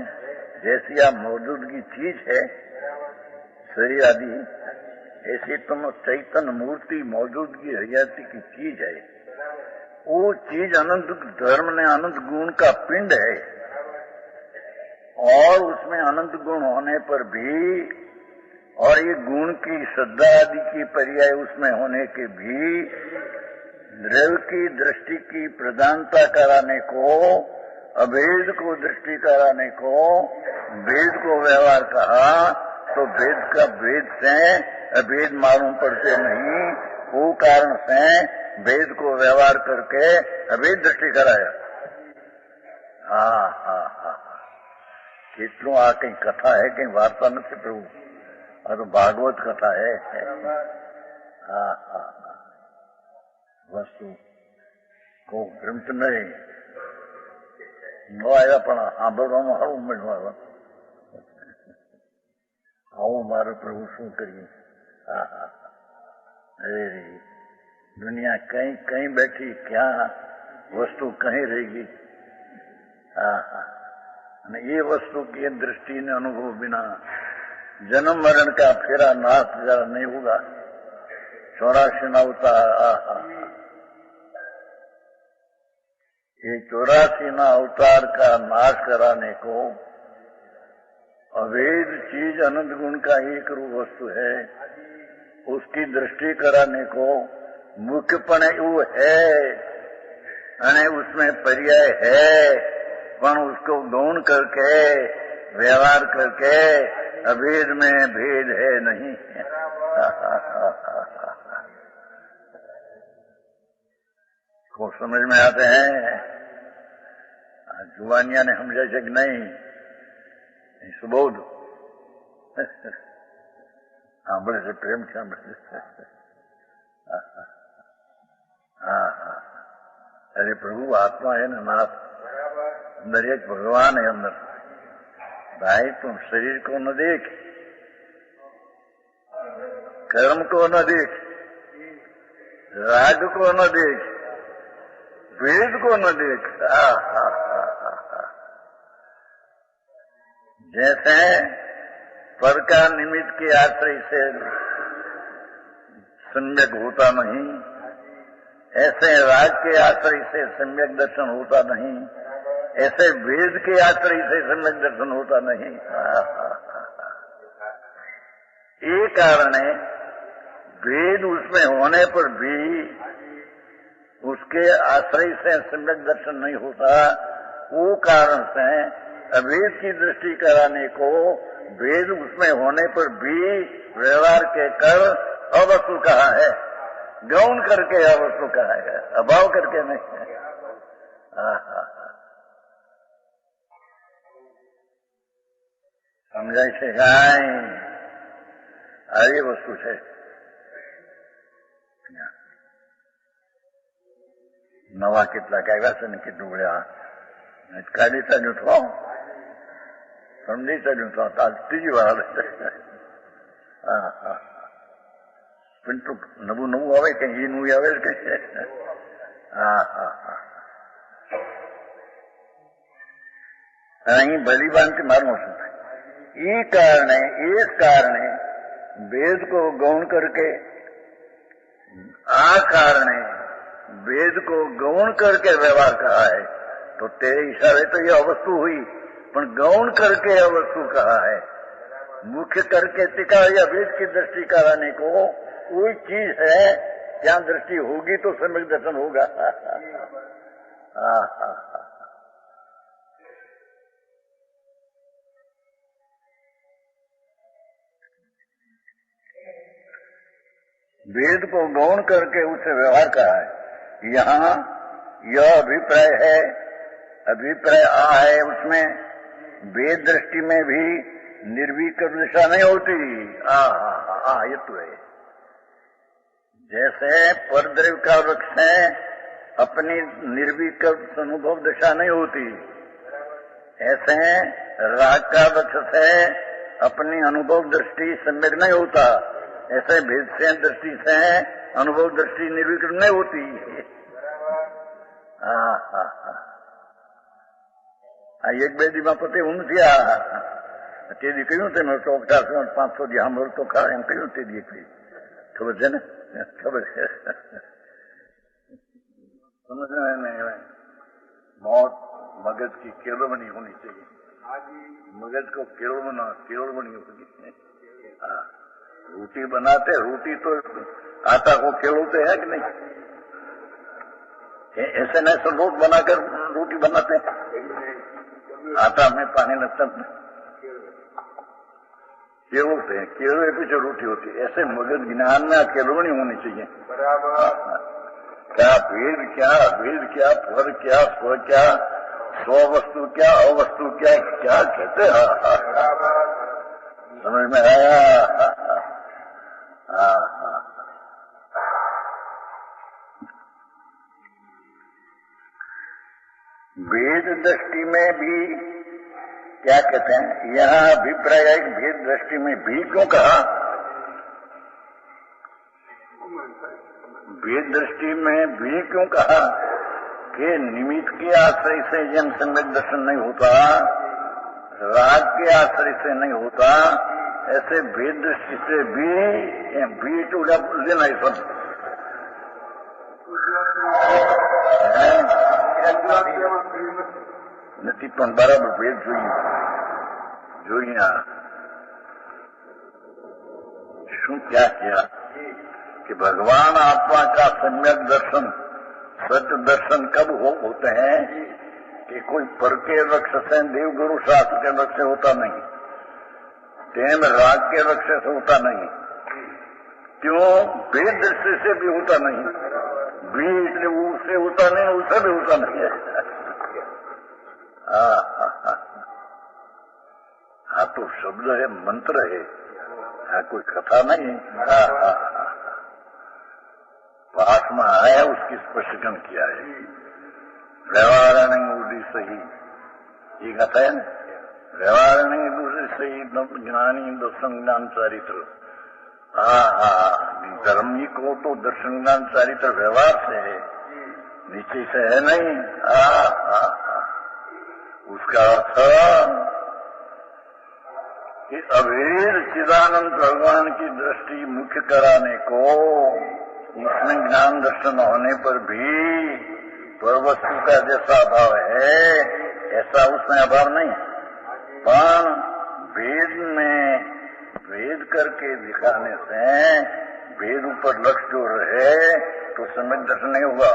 जैसी आप मौजूदगी चीज है शरीर आदि, ऐसी तुम चैतन्य मूर्ति मौजूदगी हरियाती की चीज है। वो चीज अनंत धर्म ने अनंत गुण का पिंड है और उसमें अनंत गुण होने पर भी और ये गुण की श्रद्धा आदि की पर्याय उसमें होने के भी द्रव्य की दृष्टि की प्रधानता कराने को, अभेद को दृष्टि कराने को भेद को व्यवहार कहा, तो भेद का भेद से अभेद मालूम पड़ते नहीं, वो कारण से भेद को व्यवहार करके अभेद दृष्टि कराया। કેટલું આ કઈ કથા है કઈ વાર્તા નથી પ્રભુ, આ તો ભાગવત કથા है। વસ્તુ કોઈ ભ્રમત નહીં ન આવ્યા પણ સાંભળવામાં સારું મળવા આવું મારું પ્રભુ શું કરીએ। અરે દુનિયા કઈ કઈ બેઠી, ક્યાં વસ્તુ કहीं रहेगी। ये वस्तु की दृष्टि ने अनुभव बिना जन्म मरण का फेरा नाश जरा नहीं होगा। 84 अवतार, ये 84 अवतार का नाश कराने को अभेद चीज अनंत गुण का एक रूप वस्तु है, उसकी दृष्टि कराने को मुख्यपण वो है अने उसमें पर्याय है, पर उसको गौण करके व्यवहार करके अभेद में भेद है नहीं। को समझ में आते हैं? जुवानिया ने समझा कि नहीं सुबोध सामने से प्रेम से अरे प्रभु आत्मा है ना, नाथ अंदर एक भगवान है अंदर। भाई तुम शरीर को न देख, कर्म को न देख, राग को न देख, भेद को न देख। जैसे पर का निमित्त के आश्रय से सम्यक होता नहीं, ऐसे राग के आश्रय से सम्यक दर्शन होता नहीं। ऐसे वेद के आश्रय से सम्यक दर्शन होता नहीं। ये कारण है, वेद उसमें होने पर भी उसके आश्रय से सम्यक दर्शन नहीं होता। वो कारण से अवेद की दृष्टि कराने को वेद उसमें होने पर भी व्यवहार के कर अवस्तु कहा है, गौण करके अवस्तु कहा है, अभाव करके नहीं है। समझाय છે કાંઈ આવી વસ્તુ છે। નવા કેટલાક આવ્યા છે ને કીધું વળ્યા કાઢી ચાલ્યું છો, સમજી ચાલ્યું છો, ત્રીજી વાર પણ તો નવું નવું આવે કે એ નવું આવે કે અહીં ભલી બાંધથી મારવું શું થાય। इस कारण वेद को गौण करके कारण वेद को गौण करके व्यवहार कहा है। तो तेरे इशारे तो ये अवस्तु हुई, पर गौण करके अवस्तु कहा है। मुख्य करके टिका या वेद की दृष्टि कराने को कोई चीज है, जहां दृष्टि होगी तो सम्यक दर्शन होगा। वेद को गौण करके उससे व्यवहार कहा है। यहाँ यह अभिप्राय है, अभिप्राय है उसमें वेद दृष्टि में भी निर्विकल्प दिशा नहीं होती। ये तो है। जैसे परद्रव्य का वृक्ष है, अपनी निर्विकल्प अनुभव दिशा नहीं होती, ऐसे राग का वृक्ष से अपनी अनुभव दृष्टि सम्यक नहीं होता। ऐसे भेद से दृष्टि से अनुभव दृष्टि निर्विकल्प नहीं होती। एक બે દીમાં પતે હું નથી। તે દી કહ્યું તમે 400-500 દી સાંભળ તો ખરા એમ કહ્યું તે દી કહ્યું। ખબર છે ને? ખબર છે। समझ रहे हैं? मौत मगज की केवलमणि होनी चाहिए। मगज को केवलमणि होगी। रोटी बनाते, रोटी तो आटा को केलोते हैं कि नहीं? ऐसे नहीं सब लोग बनाकर रोटी बनाते हैं, आटा में पानी लगता है, केलोते हैं, केलों के पीछे रोटी होती है। ऐसे मगज ज्ञान में केलोवनी होनी चाहिए। क्या भेद क्या, अभेद क्या, पर क्या, स्व क्या, स्ववस्तु क्या, अवस्तु क्या, क्या कहते हैं। समझ में आया? भेद दृष्टि में भी क्या कहते हैं, यहाँ अभिप्राय भेद दृष्टि में भी क्यों कहा? भेद दृष्टि में भी क्यों कहा कि निमित्त के आश्रय से जन सम्यक दर्शन नहीं होता, राग के आश्रय से नहीं होता, ऐसे भेद दृष्टि से भी तो लेना ही सब નથી, પણ બરાબર ભેદ જોઈએ। શું क्या किया कि भगवान आत्मा का सम्यक दर्शन, सत्य दर्शन कब होते हैं कि कोई पर के वृक्ष से, देवगुरु शास्त्र के वृक्ष से होता नहीं, तेम राग के वृक्ष से होता नहीं। क्यों? वेद दृष्टि से भी होता नहीं, भी इसलिए उससे होता नहीं, उससे भी होता नहीं है। हाँ तो शब्द है, मंत्र है, हाँ कोई कथा नहीं। पाठ में आया उसकी स्पष्टीकरण किया है। व्यवहारण उदी सही, ये कथा है ना, व्यवहारण दूसरी सही ज्ञानी दर्शन ज्ञान चारित्र। धर्म ही को तो दर्शन ज्ञान चारित्र व्यवहार से है, नीचे से है नहीं। उसका अर्थ कि अभेद चिदानंद भगवान की दृष्टि मुख्य कराने को, उसमें ज्ञान दर्शन होने पर भी परवस्तु का जैसा भाव है ऐसा उसमें अभाव नहीं है, पर वेद में वेद करके दिखाने से वेद ऊपर लक्ष्य जो रहे तो सम्यक दर्शन नहीं होगा,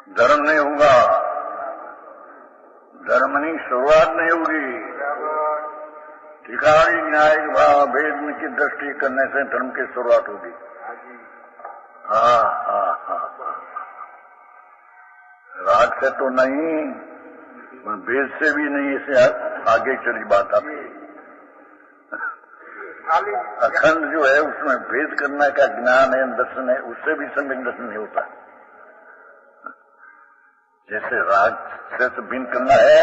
धर्म नहीं होगा, धर्म की शुरुआत नहीं होगी। टिकारी न्यायिक भाव वेद में की दृष्टि करने से धर्म की शुरुआत होगी। हाँ हाँ हाँ, राग से तो नहीं, वेद से भी नहीं, इसे आगे चली बात आती। अखंड जो है उसमें वेद करने का ज्ञान है, दर्शन है, उससे भी सम्यक दर्शन नहीं होता। जैसे राग से तो भिन्न करना है,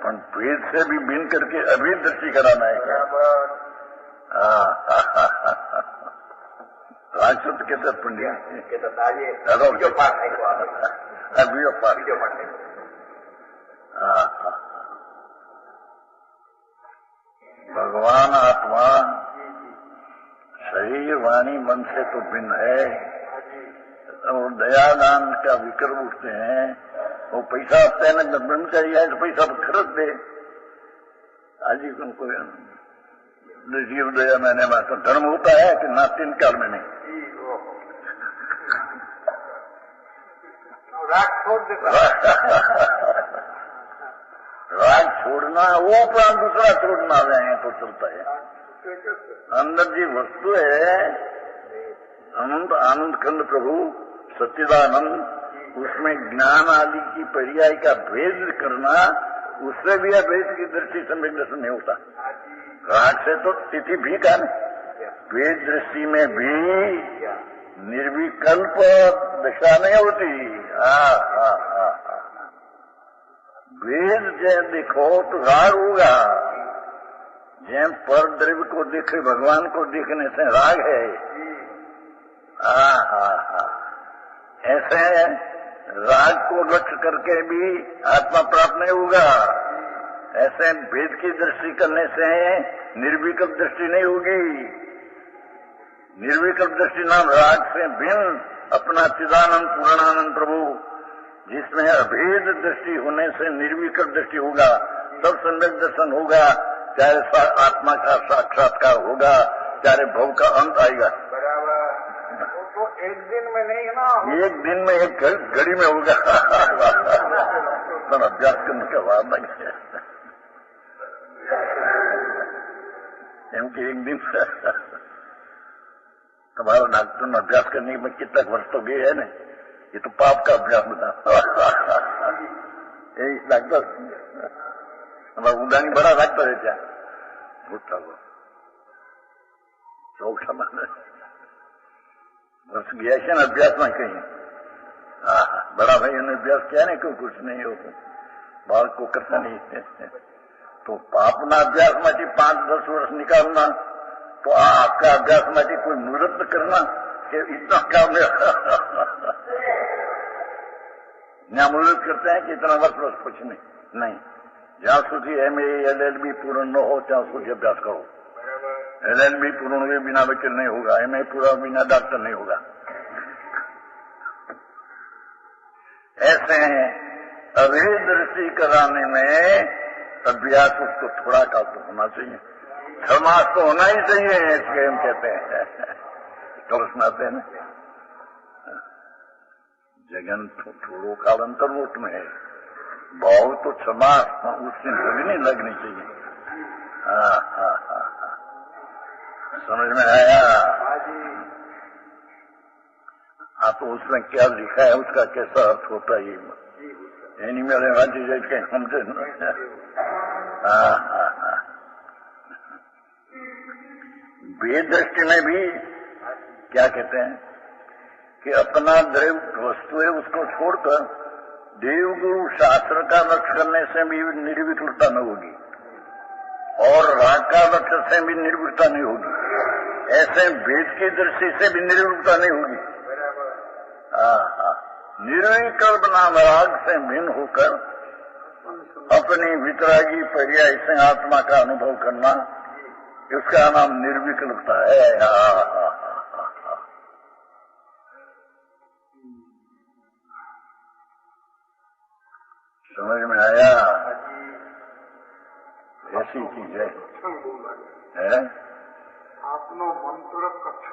पर वेद से भी भिन्न करके अभी दृष्टि कराना है। राग से तो कहते पंडित अभी भगवान आत्मा शरीर वाणी मन से तो भिन्न है, और दयादान का विकल्प उठते हैं। वो पैसा आता है ना, ब्रह्मचारी है तो पैसा तो खर्च दे, आज ही उनको जीव दया मैंने तो धर्म होता है कि ना, तीन काल में नहीं। राग छोड़ देता, राग छोड़ना वो प्राण दूसरा छोड़ना रहे हैं तो चलता है। अंदर जी वस्तु है अनंत आनंद खंड प्रभु सच्चिदानंद, उसमें ज्ञान आदि की पर्याय का भेद करना, उससे भी अभेद की दृष्टि सम्यक दर्शन नहीं होता। राग से तो तिथि भी का नहीं, वेद दृष्टि में भी निर्विकल्प दशा नहीं होती। वेद जय देखो तो राग होगा, जैन पर द्रव्य को देखे भगवान को देखने से राग है। ऐसे राग को लक्ष्य करके भी आत्मा प्राप्त नहीं होगा। ऐसे वेद की दृष्टि करने से निर्विकल्प दृष्टि नहीं होगी। निर्विकल्प दृष्टि नाम राग से भिन्न अपना चिदानंद पूर्णानंद प्रभु, जिसमें अभेद दृष्टि होने से निर्विकल्प दृष्टि होगा, तब सम्यक दर्शन होगा। चाहे आत्मा का साक्षात्कार होगा, चाहे भव का अंत आएगा। तो एक दिन में नहीं है ना, एक दिन में एक घड़ी में होगा। तो अभ्यास करने का बाद नहीं है, क्योंकि एक दिन तुम्हारा डॉक्टर ने अभ्यास करने में कितना वर्ष तो गए है ना, ये तो पाप का अभ्यास बता। यही डॉक्टर हमारा उदानी बड़ा डॉक्टर है क्या, भूटा वो चौक समान वर्ष गया है ना अभ्यास में कहीं। बड़ा भाई ने अभ्यास किया नहीं, क्यों कुछ नहीं हो, बाल को करता नहीं है। तो अपना अभ्यास में 5-10 वर्ष निकालना, तो आपका अभ्यास में कोई मुहूर्त करना कि इतना काम यहाँ मुहूर्त करते हैं कि इतना वर्ष कुछ नहीं। जहाँ સુધી MA LLB पूर्ण न हो ત્યાં સુધી अभ्यास करो। LLB पूर्ण हुए बिना वकील नहीं होगा, MA पूरा बिना डॉक्टर नहीं होगा। ऐसे अभेद दृष्टि कराने में अभ्यास उसको थोड़ा का तो होना चाहिए, समाज तो होना ही चाहिए, इसलिए हम कहते हैं तो सुनाते हैं जगन थोड़ो काल अंतर्मुक्त में है, बहुत तो समाज उससे लगनी चाहिए। समझ में आया? तो उसमें क्या लिखा है, उसका कैसा अर्थ होता है, ये नहीं मेरे राज्य जैसे कहीं समझे। वेद दृष्टि में भी क्या कहते हैं कि अपना द्रव्य वस्तु है उसको छोड़कर देवगुरु शास्त्र का लक्ष्य करने से भी निर्विकलता न होगी, और राग का लक्ष्य से भी निर्विकलता नहीं होगी। ऐसे वेद की दृष्टि से भी निर्विकलता नहीं होगी। निर्विकल्प नाम राग से भिन्न होकर अपनी वितरागी पर्याय से आत्मा का अनुभव करना, इसका नाम निर्विकल्पता है। समझ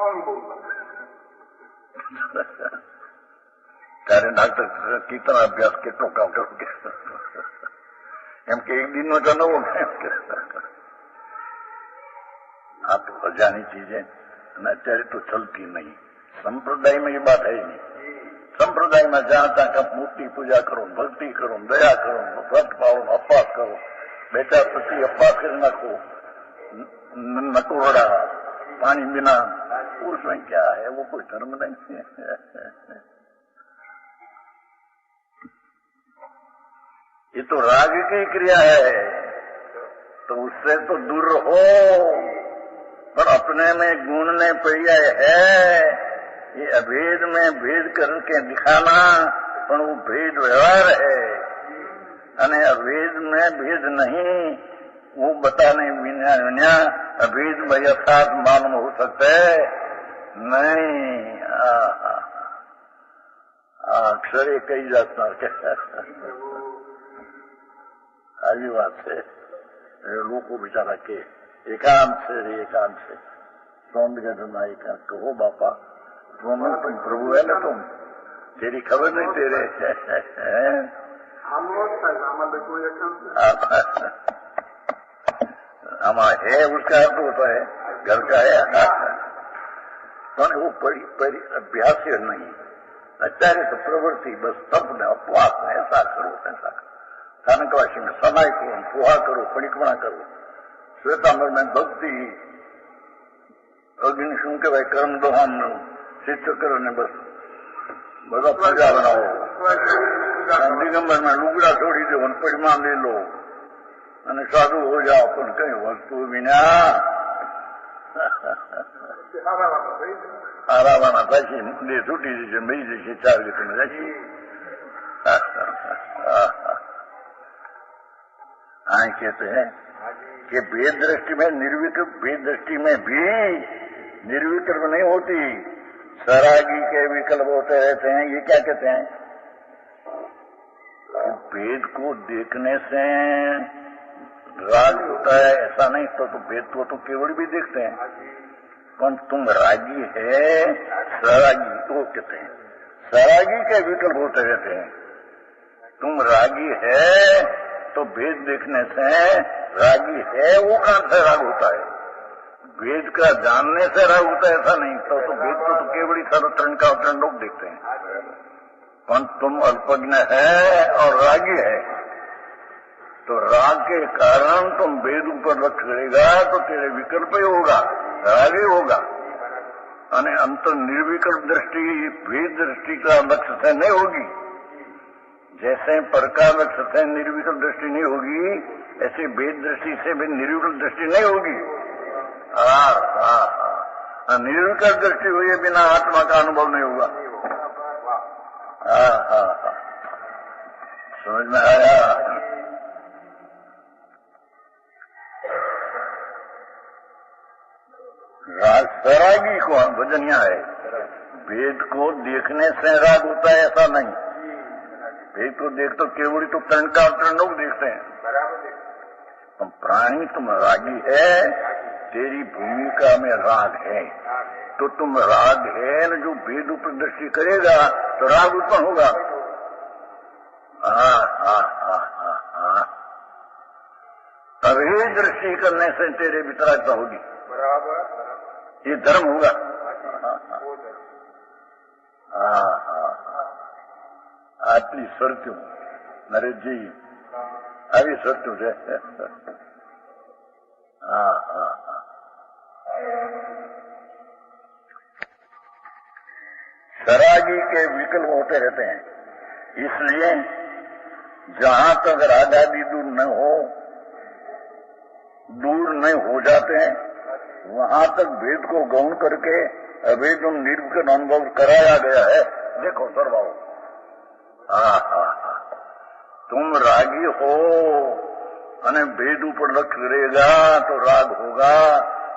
कौन बोलता? ત્યારે ડાક્ટર કીર્તન અભ્યાસ કેટલો કામ કરું કે એમ કે એક દિનનો તો નવો એમ કે આ તો અજાણી ચીજ है અને અત્યારે તો ચલતી नहीं। संप्रदाय में ये बात है ही नहीं। संप्रदाय में जहां तक आप मूर्ति पूजा करो, भक्ति करो, दया करो, व्रत पालो, उपवास करो, बेटा पति उपवास कर नाखो, नकोड़ा पानी बिना, उसमें क्या है? वो कोई धर्म नहीं है। ये तो राग की क्रिया है, तो उससे तो दूर हो। पर अपने में गुणने प्रिय है, ये अभेद में भेद करके दिखाना, पर वो भेद व्यवहार है। अने अभेद में भेद नहीं, वो बताने बिना अभेद में यथार्थ मालूम हो सकता है नहीं। अक्षरे कई जाता આવી વાત છે। લોકો બિચારા કે એકાંત છે सौंदर्य एकांत कहो बापा, तुम प्रभु है ना, तुम तेरी खबर नहीं तेरे आमा है, उसका अर्थ होता है घर का है, पर वो परी अभ्यास नहीं। અત્યારે तो प्रवृत्ति बस तप ने अपवास ने ऐसा करो ऐसा करो, स्थानकवासी में समय करो, पोहा करो, परिक्रमा करो, श्वेतांबर में भक्ति, अग्नि શું કહેવાય કર્મ દોહામનું શિક્ષકરો ને બસ બધા પૂજા બનાવો, દિગંબર में લુગડા છોડી દો, પરિમાણ લઈ લો અને સાધુ હો જાઓ, પણ કઈ વસ્તુ વિના હારાવાના પછી દેહ છૂટી જશે, મરી જશે, 4 દિવસમાં જશે। हाँ कहते हैं कि भेद दृष्टि में निर्विकल्प, भेद दृष्टि में भी निर्विकल्प नहीं होती, सरागी के विकल्प होते रहते हैं। ये क्या कहते हैं? भेद को देखने से राग होता है ऐसा नहीं, तो भेद को तो केवल भी देखते हैं, पर तुम रागी है सरागी तो कहते हैं, सरागी के विकल्प होते रहते हैं। तुम रागी है तो भेद देखने से रागी है, वो कहां से राग होता है? भेद का जानने से राग होता है ऐसा नहीं, तो भेद को तो केवल सर्वतरण का अवतरण लोग देखते हैं। पर तुम अल्पज्ञ है और रागी है, तो राग के कारण तुम भेद ऊपर रख करेगा तो तेरे विकल्प ही होगा, राग ही होगा। અને अंतर निर्विकल्प दृष्टि भेद दृष्टि का लक्ष्य से नहीं होगी। जैसे प्रकार लक्ष्य से निर्विकल्प दृष्टि नहीं होगी, ऐसे भेद दृष्टि से भी निर्विकल्प दृष्टि नहीं होगी। निर्विकल्प दृष्टि हुए बिना आत्मा का अनुभव नहीं होगा। समझ में आया? सरागी कौन? भजनिया है। भेद को देखने से राग होता है ऐसा नहीं, भेद को देख तो केवल तो तरण का अवतरण लोग देखते हैं। तुम प्राणी, तुम रागी है, तेरी भूमिका में राग है, तो तुम राग है न, जो भेद ऊपर दृष्टि करेगा तो राग उत्पन्न होगा। तभी दृष्टि करने से तेरे वितरागता होगी, ये धर्म होगा। આટલી શરતું નરેશજી, આવી શરતું છે। सरागी के विकल्प होते रहते हैं, इसलिए जहां तक राग आदि दूर नहीं हो जाते हैं, वहां तक भेद को गौण करके अभेद निर्विकल्प अनुभव कराया गया है। देखो सर्वाओ, तुम रागी हो અને भेद ऊपर लक्ष्य करेगा तो राग होगा,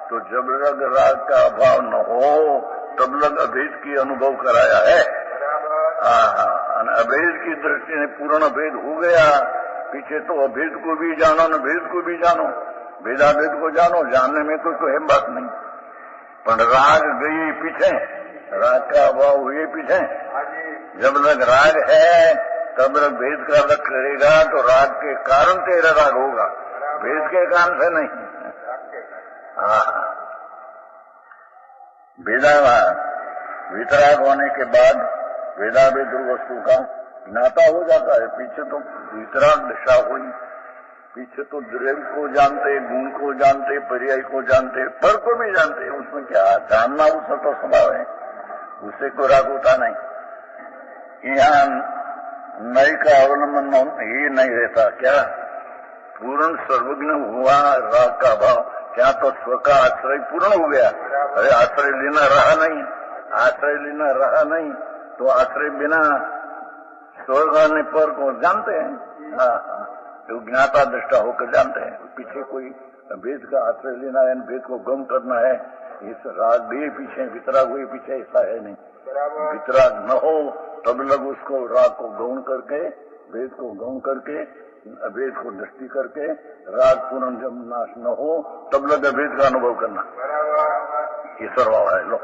तो जब लग राग का अभाव न हो तब लग अभेद की अनुभव कराया है। अभेद की दृष्टि में पूर्ण भेद हो गया, पीछे तो अभेद को भी जानो न भेद को भी जानो, भेदाभेद को जानो, जानने में कोई बात नहीं। पर राग गई पीछे, राग का अभाव हुए पीछे। हाँ जी, जब तक राग है तब तक भेद का रख करेगा तो राग के कारण तेरा राग होगा, भेद के कारण से नहीं। हाँ, भेदा वितराग होने के बाद भेदा भेद वस्तु का ज्ञाता हो जाता है। पीछे तो वितराग दशा हुई, पीछे तो द्रव्य को जानते, गुण को जानते, पर्याय को जानते, फल को भी जानते। उसमें क्या जानना उसका तो स्वभाव है, उससे कोई राग होता नहीं। यहाँ नए का अवलंबन ये नहीं रहता। क्या पूर्ण सर्वज्ञ हुआ राग का भाव, क्या तो स्व का आश्रय पूर्ण हो गया। अरे आश्रय लेना रहा नहीं, आश्रय लेना रहा नहीं तो आश्रय बिना स्वर्ग आने पर को जानते हैं। हाँ, तो ज्ञाता दृष्टा होकर जानते हैं। पीछे कोई वेद का आश्रय लेना है, वेद को गम करना है, इस राग भी पीछे वितराग हुए पीछे ऐसा है नहीं। वितराग न हो तब लग उसको राग को गौण करके, वेद को गौण करके, वेद को दृष्टि करके, राग पूर्ण जब नाश न हो तब लग वेद का अनुभव करना, ये सर्वभाव है। लो